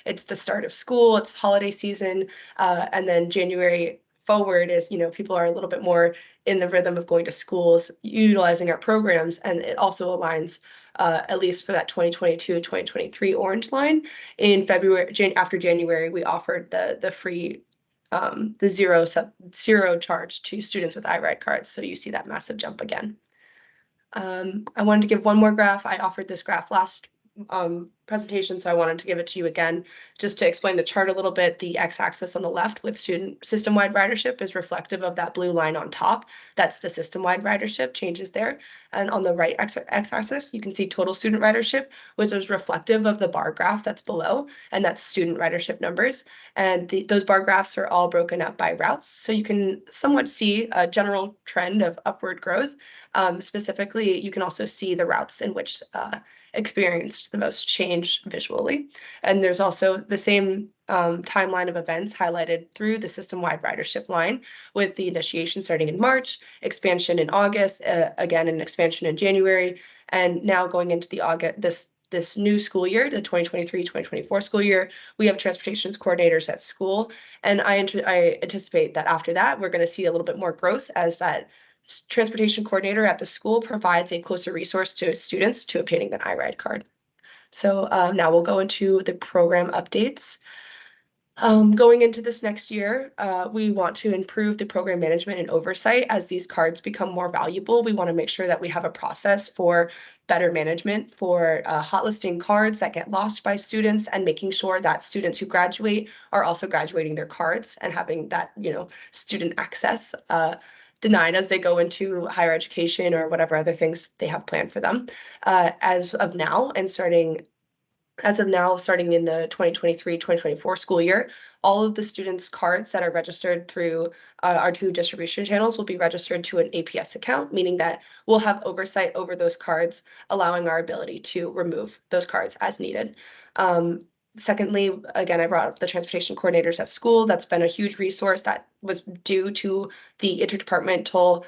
It's the start of school, it's holiday season, and then January, forward is, people are a little bit more in the rhythm of going to schools, utilizing our programs, and it also aligns, at least for that 2022, 2023 orange line. In February, after January, we offered the free, the zero charge to students with iRide cards. So you see that massive jump again. I wanted to give one more graph. I offered this graph last presentation, so I wanted to give it to you again, just to explain the chart a little bit. The x-axis on the left with student system-wide ridership is reflective of that blue line on top. That's the system-wide ridership changes there. And on the right x-axis, you can see total student ridership, which is reflective of the bar graph that's below, and that's student ridership numbers. And those bar graphs are all broken up by routes, so you can somewhat see a general trend of upward growth. Specifically, you can also see the routes in which experienced the most change visually. And there's also the same timeline of events highlighted through the system-wide ridership line, with the initiation starting in March, expansion in August, again an expansion in January, and now going into the this new school year, the 2023-2024 school year, we have transportation coordinators at school. And I anticipate that after that, we're going to see a little bit more growth as that transportation coordinator at the school provides a closer resource to students to obtaining an iRide card. So now we'll go into the program updates. Going into this next year, we want to improve the program management and oversight as these cards become more valuable. We want to make sure that we have a process for better management for hot listing cards that get lost by students, and making sure that students who graduate are also graduating their cards and having that, student access denied as they go into higher education or whatever other things they have planned for them. As of now, starting in the 2023-2024 school year, all of the students' cards that are registered through our two distribution channels will be registered to an APS account, meaning that we'll have oversight over those cards, allowing our ability to remove those cards as needed. Secondly, again, I brought up the transportation coordinators at school. That's been a huge resource that was due to the interdepartmental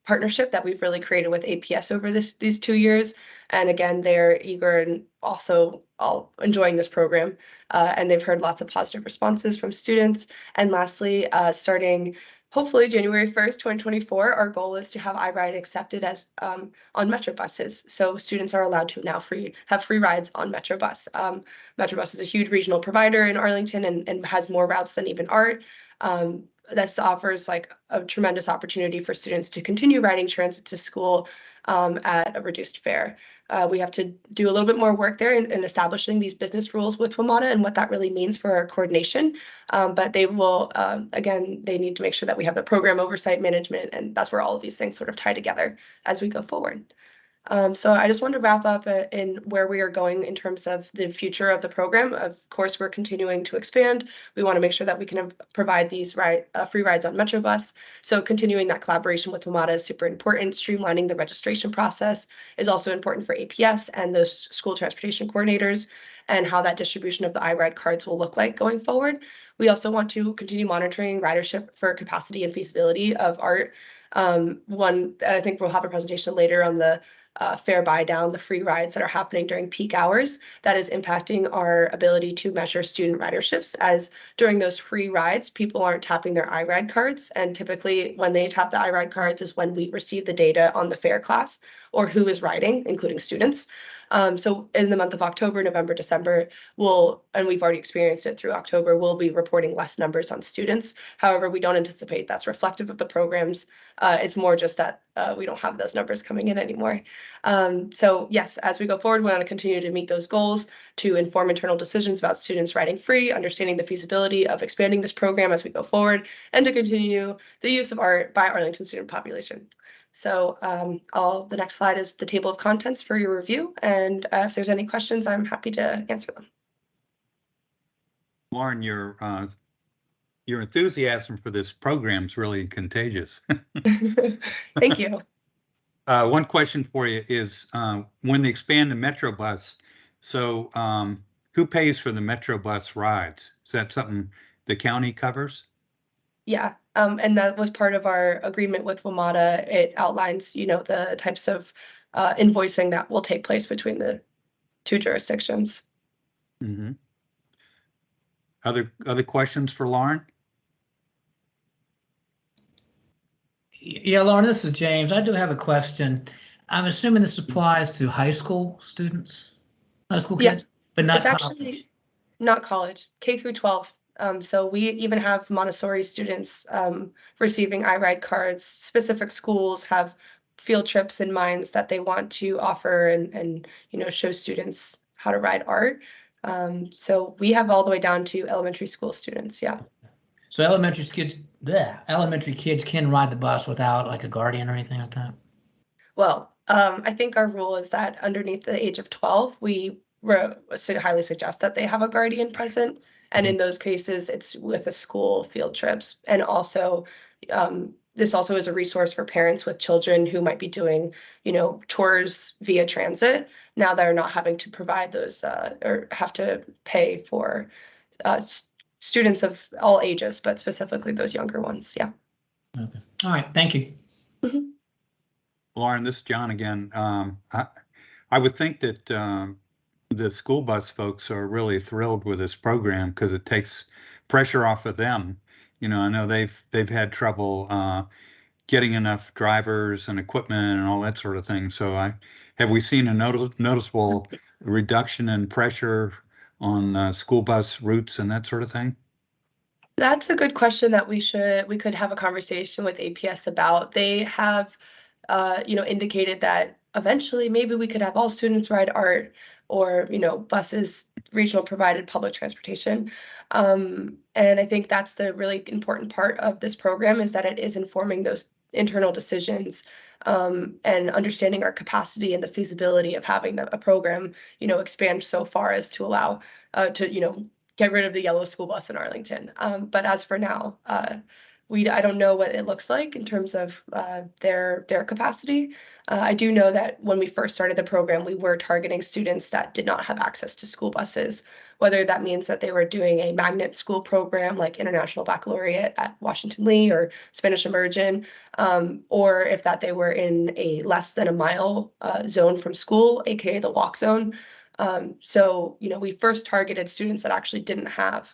partnership that we've really created with APS over these 2 years. And again, they're eager and also all enjoying this program. And they've heard lots of positive responses from students. And lastly, starting hopefully January 1st, 2024, our goal is to have iRide accepted as on Metro buses. So students are allowed to now have free rides on Metro Bus. Metro Bus is a huge regional provider in Arlington and has more routes than even ART. This offers like a tremendous opportunity for students to continue riding transit to school at a reduced fare. We have to do a little bit more work there in establishing these business rules with WMATA and what that really means for our coordination. But they will, again, they need to make sure that we have the program oversight management, and that's where all of these things sort of tie together as we go forward. So I just wanted to wrap up in where we are going in terms of the future of the program. Of course, we're continuing to expand. We want to make sure that we can provide these free rides on Metro Bus. So continuing that collaboration with WMATA is super important. Streamlining the registration process is also important for APS and those school transportation coordinators, and how that distribution of the iRide cards will look like going forward. We also want to continue monitoring ridership for capacity and feasibility of ART. I think we'll have a presentation later on the fare buy down, the free rides that are happening during peak hours that is impacting our ability to measure student riderships, as during those free rides, people aren't tapping their iRide cards. And typically when they tap the iRide cards is when we receive the data on the fare class or who is riding, including students. So in the month of October, November, December, and we've already experienced it through October, we'll be reporting less numbers on students. However, we don't anticipate that's reflective of the programs. It's more just that we don't have those numbers coming in anymore. So yes, as we go forward, we want to continue to meet those goals to inform internal decisions about students riding free, understanding the feasibility of expanding this program as we go forward, and to continue the use of ART by Arlington student population. So the next slide is the table of contents for your review. And if there's any questions, I'm happy to answer them. Lauren, your enthusiasm for this program is really contagious. Thank you. One question for you is when they expand the Metro Bus, so who pays for the Metro Bus rides? Is that something the county covers? Yeah, and that was part of our agreement with WMATA. It outlines, the types of invoicing that will take place between the two jurisdictions. Mm-hmm. Other questions for Lauren? Yeah, Lauren, this is James. I do have a question. I'm assuming this applies to high school students, high school Yeah, kids, but not it's college. actually not college, K through 12. So we even have Montessori students receiving iRide cards. Specific schools have field trips in minds that they want to offer and show students how to ride art. So we have all the way down to elementary school students. Yeah. So elementary kids can ride the bus without like a guardian or anything like that? Well, I think our rule is that underneath the age of 12, we highly suggest that they have a guardian present. And in those cases, it's with a school field trips. And also, this also is a resource for parents with children who might be doing, tours via transit. Now they're not having to provide those or have to pay for students of all ages, but specifically those younger ones. Yeah. Okay. All right. Thank you. Lauren, this is John again. I would think that the school bus folks are really thrilled with this program because it takes pressure off of them. I know they've had trouble getting enough drivers and equipment and all that sort of thing. So have we seen a noticeable reduction in pressure on school bus routes and that sort of thing? That's a good question that we could have a conversation with APS about. They have, indicated that eventually maybe we could have all students ride art or, buses, regional provided public transportation. And I think that's the really important part of this program is that it is informing those internal decisions and understanding our capacity and the feasibility of having a program, expand so far as to allow to, get rid of the yellow school bus in Arlington. But as for now, I don't know what it looks like in terms of their capacity. I do know that when we first started the program, we were targeting students that did not have access to school buses, whether that means that they were doing a magnet school program like International Baccalaureate at Washington Lee or Spanish Immersion, or if that they were in a less than a mile zone from school, aka the walk zone. So, we first targeted students that actually didn't have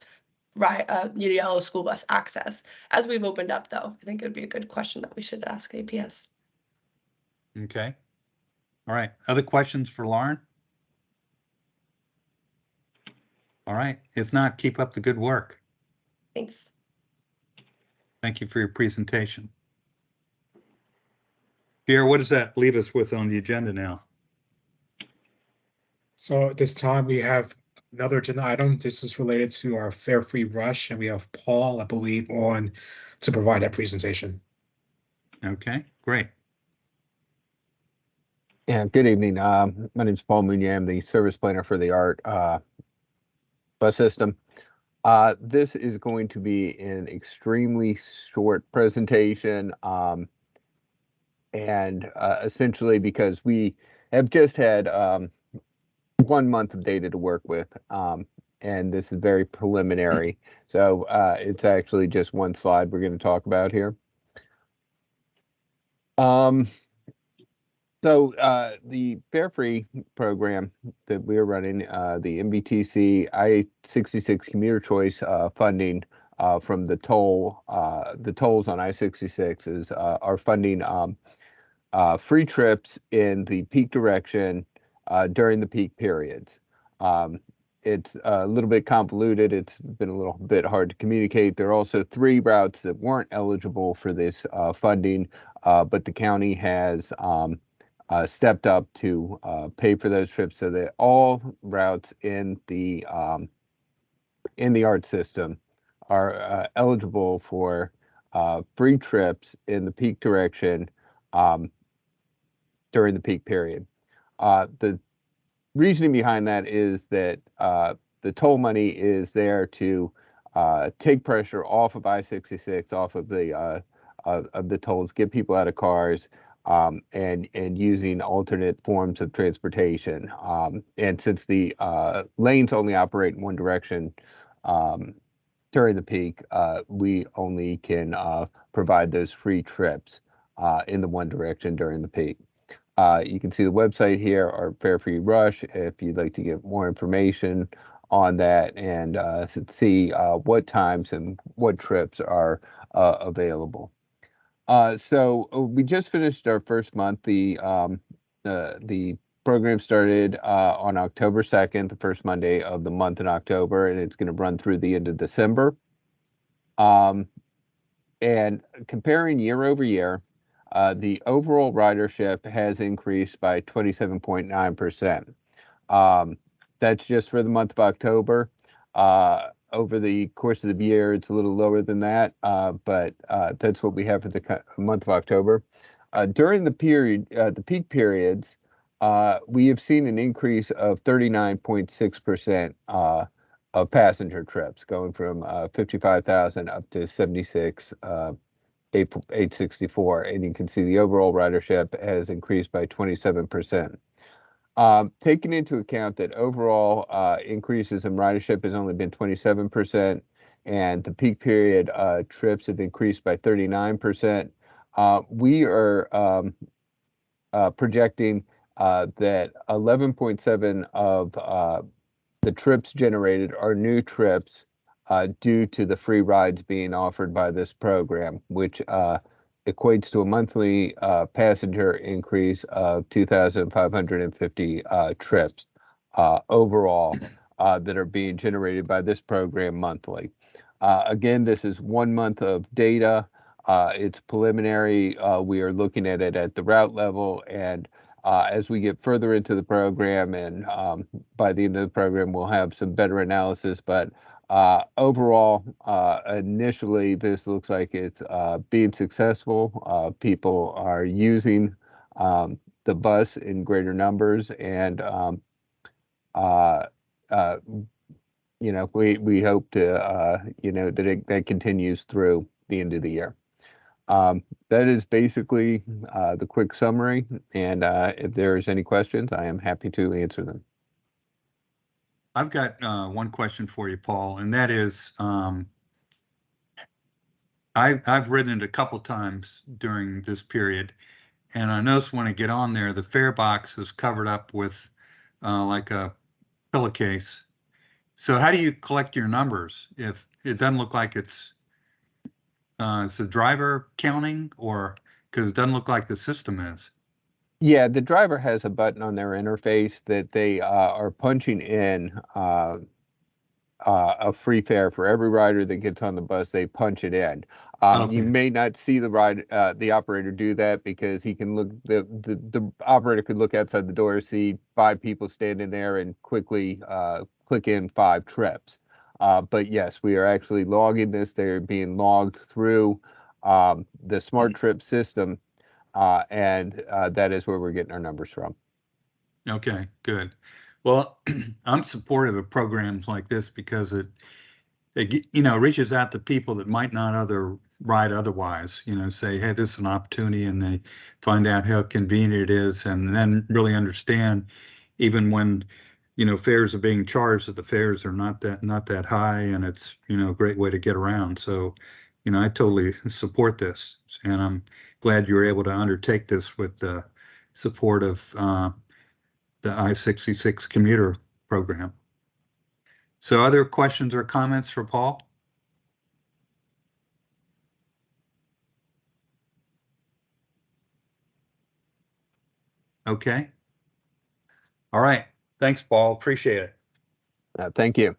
yellow school bus access. As we've opened up, though, I think it would be a good question that we should ask APS. Okay. All right. Other questions for Lauren? All right. If not, keep up the good work. Thanks. Thank you for your presentation. Pierre, what does that leave us with on the agenda now? So at this time, we have another agenda item. This is related to our Fare Free Rush, and we have Paul, I believe, on to provide that presentation. Okay, great. Yeah, good evening. My name is Paul Munier. I'm the service planner for the ART bus system. This is going to be an extremely short presentation, and essentially because we have just had 1 month of data to work with, and this is very preliminary. So it's actually just one slide we're going to talk about here. So the Fare Free program that we're running, the MBTC I-66 commuter choice funding from the tolls on I-66 is are funding free trips in the peak direction during the peak periods. It's a little bit convoluted. It's been a little bit hard to communicate. There are also 3 routes that weren't eligible for this funding, but the county has stepped up to pay for those trips so that all routes in the ART system are eligible for free trips in the peak direction during the peak period. The reasoning behind that is that the toll money is there to take pressure off of I-66, off of the tolls, get people out of cars, and using alternate forms of transportation. And since the lanes only operate in one direction during the peak, we only can provide those free trips in the one direction during the peak. You can see the website here, our Fare Free Rush, if you'd like to get more information on that and see what times and what trips are available. We just finished our first month. The program started on October 2nd, the first Monday of the month in October, and it's going to run through the end of December. And comparing year over year, the overall ridership has increased by 27.9%. That's just for the month of October. Over the course of the year, it's a little lower than that, but that's what we have for the month of October. During the period, the peak periods, we have seen an increase of 39.6% of passenger trips, going from 55,000 up to 864, and you can see the overall ridership has increased by 27%. Taking into account that overall increases in ridership has only been 27%, and the peak period trips have increased by 39%, we are projecting that 11.7 of the trips generated are new trips due to the free rides being offered by this program, which equates to a monthly passenger increase of 2,550 trips overall that are being generated by this program monthly. Again, this is 1 month of data. It's preliminary. We are looking at it at the route level, and as we get further into the program and by the end of the program, we'll have some better analysis. But overall, initially, this looks like it's being successful. People are using the bus in greater numbers, and we hope to that continues through the end of the year. That is basically the quick summary, and if there's any questions, I am happy to answer them. I've got one question for you, Paul, and that is, I've ridden it a couple times during this period, and I noticed when I get on there, the fare box is covered up with like a pillowcase. So how do you collect your numbers if it doesn't look like it's the driver counting, or because it doesn't look like the system is? Yeah, the driver has a button on their interface that they are punching in a free fare for every rider that gets on the bus. They punch it in. Okay. You may not see the operator do that because he can look. The operator could look outside the door, see 5 people standing there, and quickly click in 5 trips. But yes, we are actually logging this. They're being logged through the Smart Trip system, and that is where we're getting our numbers from. Okay, good. Well, I'm supportive of programs like this because it reaches out to people that might not ride otherwise. Say, hey, this is an opportunity, and they find out how convenient it is, and then really understand, even when fares are being charged, that the fares are not that high, and it's a great way to get around. So, I totally support this, and I'm glad you were able to undertake this with the support of the I-66 commuter program. So other questions or comments for Paul? Okay. All right. Thanks, Paul. Appreciate it. Thank you.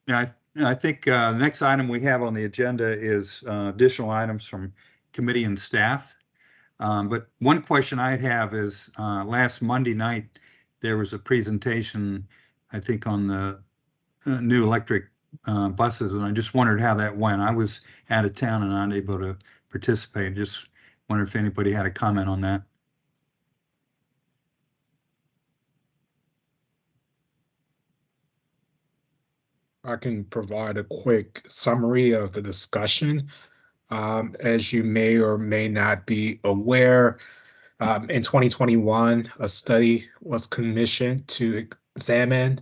Now, I think the next item we have on the agenda is additional items from committee and staff. But one question I have is last Monday night, there was a presentation, I think, on the new electric buses, and I just wondered how that went. I was out of town and unable to participate. Just wondered if anybody had a comment on that. I can provide a quick summary of the discussion. As you may or may not be aware, in 2021, a study was commissioned to examine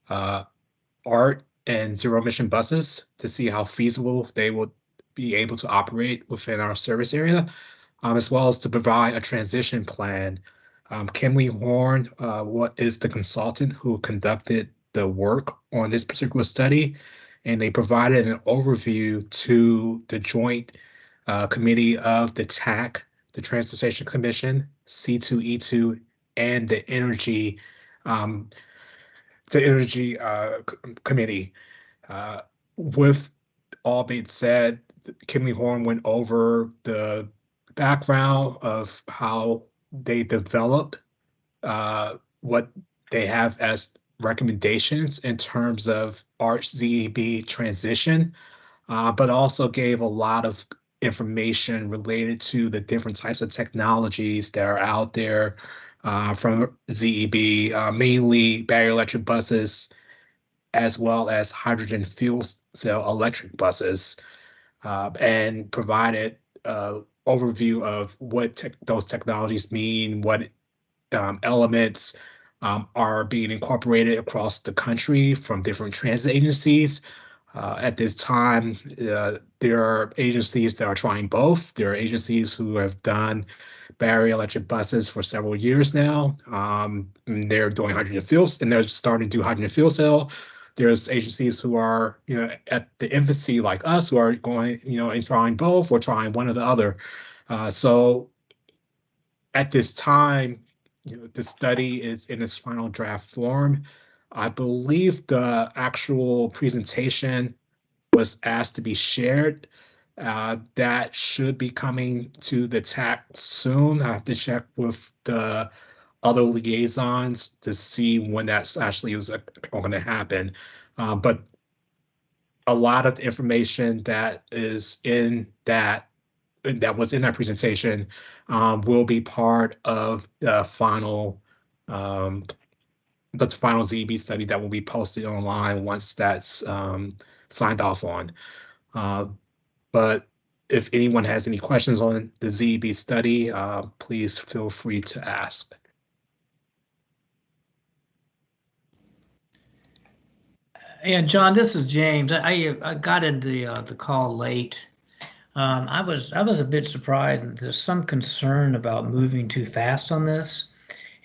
ART and zero-emission buses to see how feasible they would be able to operate within our service area, as well as to provide a transition plan. Kinley Horn, what is the consultant who conducted the work on this particular study, and they provided an overview to the joint committee of the TAC, the Transportation Commission, C2E2, and the Energy Committee. With all being said, Kimley Horn went over the background of how they developed what they have as recommendations in terms of ARC-ZEB transition, but also gave a lot of information related to the different types of technologies that are out there from ZEB, mainly battery electric buses, as well as hydrogen fuel cell electric buses, and provided overview of what those technologies mean, what elements are being incorporated across the country from different transit agencies. At this time, there are agencies that are trying both. There are agencies who have done battery electric buses for several years now. They're doing hydrogen fuels, and they're starting to do hydrogen fuel cell. There's agencies who are, at the infancy like us, who are going, and trying both or trying one or the other. So at this time, the study is in its final draft form. I believe the actual presentation was asked to be shared. That should be coming to the TAC soon. I have to check with the other liaisons to see when that's actually going to happen. But a lot of the information that is in that was in that presentation will be part of the final ZEB study that will be posted online once that's signed off on. But if anyone has any questions on the ZEB study, please feel free to ask. Yeah, John, this is James. I got into the call late. I was a bit surprised. There's some concern about moving too fast on this,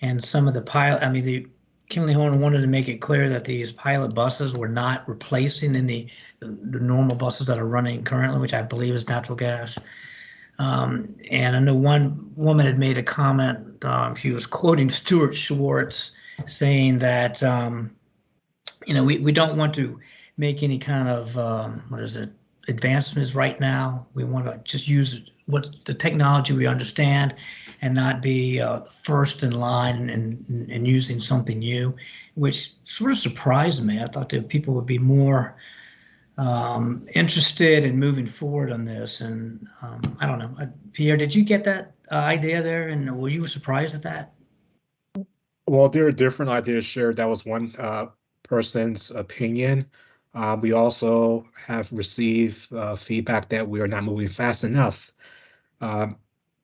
and some of the pilot. I mean, Kimley Horn wanted to make it clear that these pilot buses were not replacing the normal buses that are running currently, which I believe is natural gas. And I know one woman had made a comment. She was quoting Stuart Schwartz, saying that we don't want to make any kind of advancements right now. We want to just use what the technology we understand and not be first in line and using something new, which sort of surprised me. I thought that people would be more interested in moving forward on this. And I don't know, Pierre, did you get that idea there? And were you surprised at that? Well, there are different ideas shared. That was one person's opinion. We also have received feedback that we are not moving fast enough.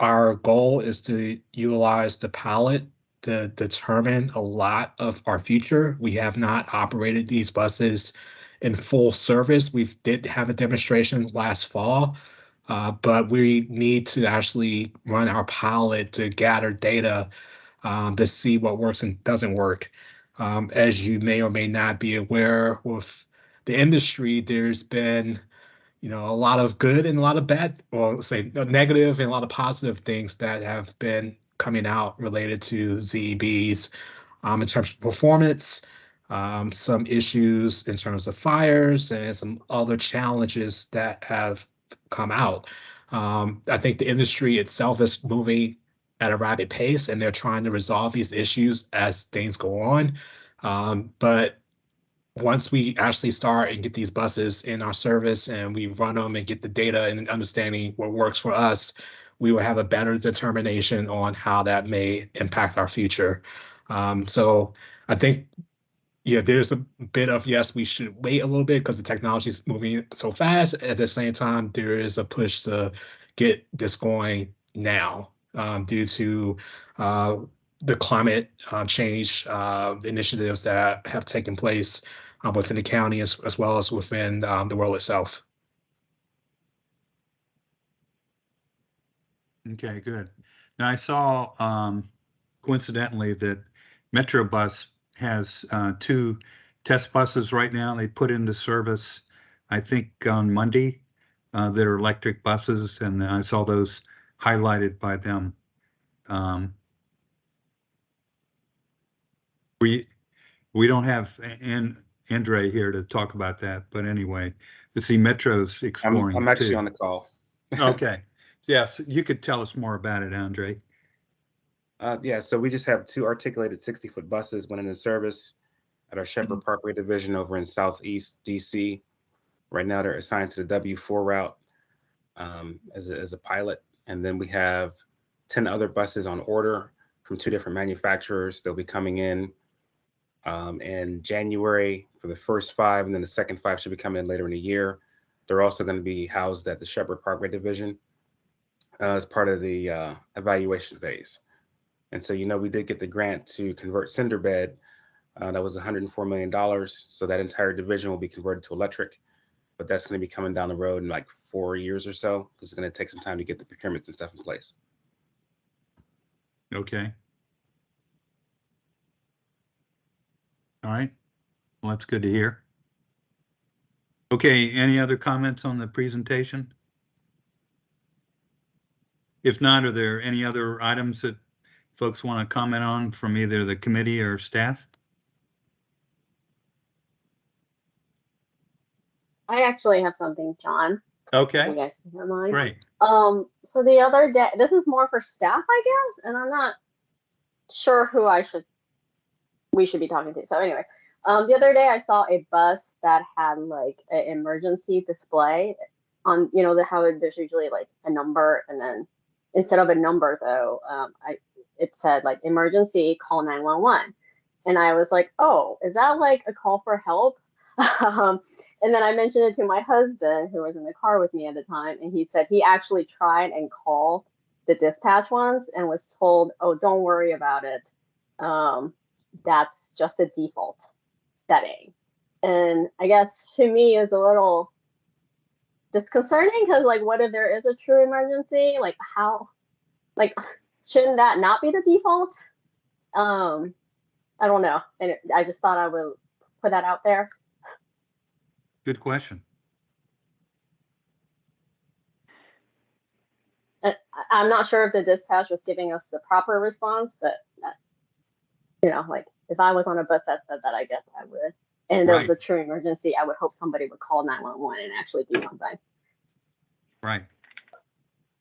Our goal is to utilize the pilot to determine a lot of our future. We have not operated these buses in full service. We did have a demonstration last fall, but we need to actually run our pilot to gather data to see what works and doesn't work. As you may or may not be aware, with the industry, there's been a lot of good and a lot of bad, well, say negative and a lot of positive things that have been coming out related to ZEBs in terms of performance, some issues in terms of fires, and some other challenges that have come out. I think the industry itself is moving at a rapid pace, and they're trying to resolve these issues as things go on. But once we actually start and get these buses in our service and we run them and get the data and understanding what works for us, we will have a better determination on how that may impact our future. So I think, there's a bit of, yes, we should wait a little bit because the technology is moving so fast. At the same time, there is a push to get this going now due to the climate change initiatives that have taken place within the county as well as within the world itself. Okay, good. Now I saw coincidentally that Metrobus has 2 test buses right now. They put into service I think on Monday, that are electric buses, and I saw those highlighted by them. We don't have Andre here to talk about that, but anyway, the see Metro's exploring. I'm it actually too. on the call. Okay. Yes, you could tell us more about it, Andre. Yeah, so we just have 2 articulated 60-foot buses went into service at our Shepherd Parkway division over in Southeast DC. Right now, they're assigned to the W4 route as a pilot. And then we have 10 other buses on order from 2 different manufacturers. They'll be coming in January for the first 5, and then the second 5 should be coming in later in the year. They're also going to be housed at the Shepherd Parkway division as part of the evaluation phase. And so, we did get the grant to convert cinder bed. That was $104 million. So that entire division will be converted to electric, but that's going to be coming down the road in like 4 years or so, because it's going to take some time to get the procurements and stuff in place. Okay. All right. Well, that's good to hear. Okay, any other comments on the presentation? If not, are there any other items that folks want to comment on from either the committee or staff? I actually have something, John. Okay. You guys don't mind? Great. So the other day, this is more for staff, I guess, and I'm not sure who we should be talking to. So anyway, the other day I saw a bus that had like an emergency display on, how there's usually like a number, and then instead of a number though, it said like emergency, call 911. And I was like, oh, is that like a call for help? And then I mentioned it to my husband, who was in the car with me at the time, and he said he actually tried and called the dispatch once and was told, oh, don't worry about it. That's just a default setting. And I guess to me is a little disconcerting, because like, what if there is a true emergency? Like shouldn't that not be the default? I don't know. And I just thought I would put that out there. Good question. I'm not sure if the dispatch was giving us the proper response, but like if I was on a bus that said that, I guess I would. And there was a true emergency, I would hope somebody would call 911 and actually do something. Right.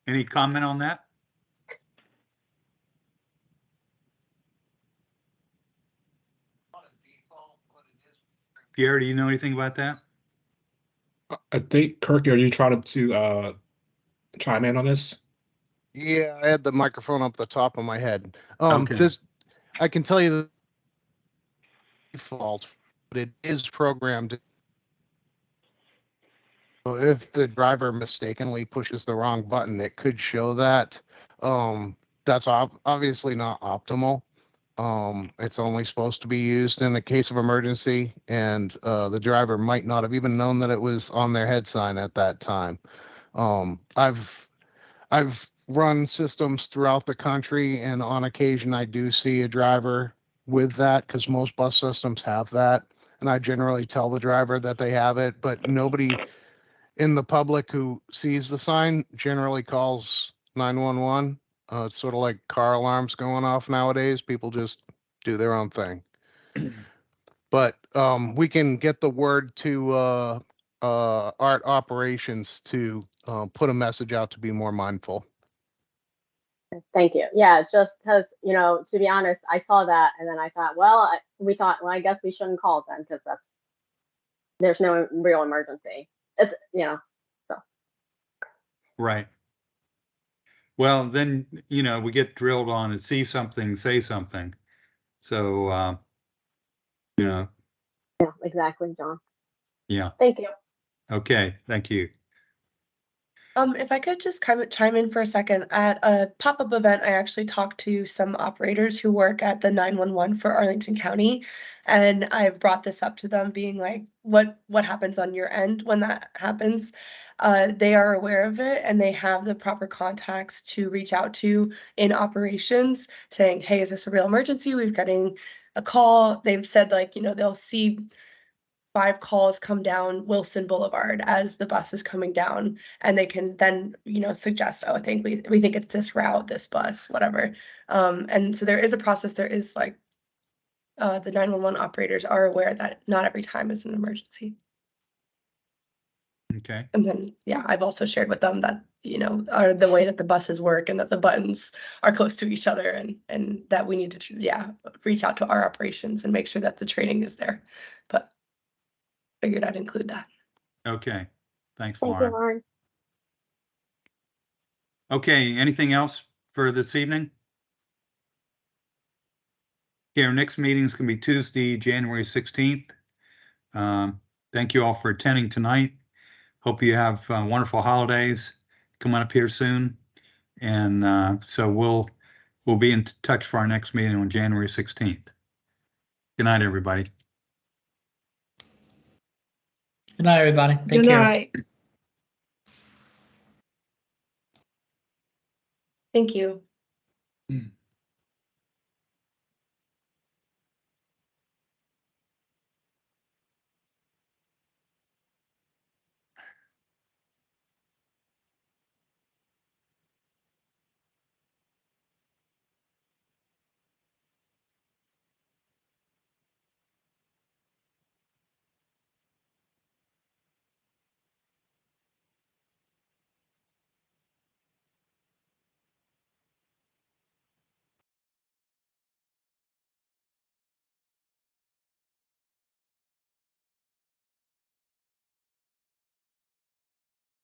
Any comment on that? Pierre, do you know anything about that? I think, Kirk, are you trying to chime in on this? Yeah, I had the microphone up the top of my head. Okay. I can tell you the default, but it is programmed. So if the driver mistakenly pushes the wrong button, it could show that. That's obviously not optimal. It's only supposed to be used in a case of emergency, and the driver might not have even known that it was on their head sign at that time. I've run systems throughout the country, and on occasion I do see a driver with that, because most bus systems have that, and I generally tell the driver that they have it, but nobody in the public who sees the sign generally calls 911. It's sort of like car alarms going off nowadays. People just do their own thing. But we can get the word to Art Operations to put a message out to be more mindful. Thank you. Yeah, just because, to be honest, I saw that and then I thought, well, I guess we shouldn't call it then, because there's no real emergency. It's, so. Right. Well, then, we get drilled on and see something, say something. So, Yeah, exactly, John. Yeah. Thank you. Okay, thank you. If I could just kind of chime in for a second, at a pop-up event, I actually talked to some operators who work at the 911 for Arlington County, and I've brought this up to them, being like, what happens on your end when that happens? They are aware of it, and they have the proper contacts to reach out to in operations, saying, hey, is this a real emergency? We're getting a call. They've said, like, they'll see 5 calls come down Wilson Boulevard as the bus is coming down, and they can then, suggest, oh, I think we think it's this route, this bus, whatever. And so there is a process. There is like the 911 operators are aware that not every time is an emergency. Okay. And then, yeah, I've also shared with them that, are the way that the buses work and that the buttons are close to each other, and that we need to, reach out to our operations and make sure that the training is there. But figured I'd include that. Okay. Thanks, Thank you, Lauren. Lauren. Okay, anything else for this evening? Okay, our next meeting is going to be Tuesday, January 16th. Thank you all for attending tonight. Hope you have wonderful holidays. Come on up here soon. And so we'll be in touch for our next meeting on January 16th. Good night, everybody. Good night, everybody. Take Good care. night. Thank you. Mm.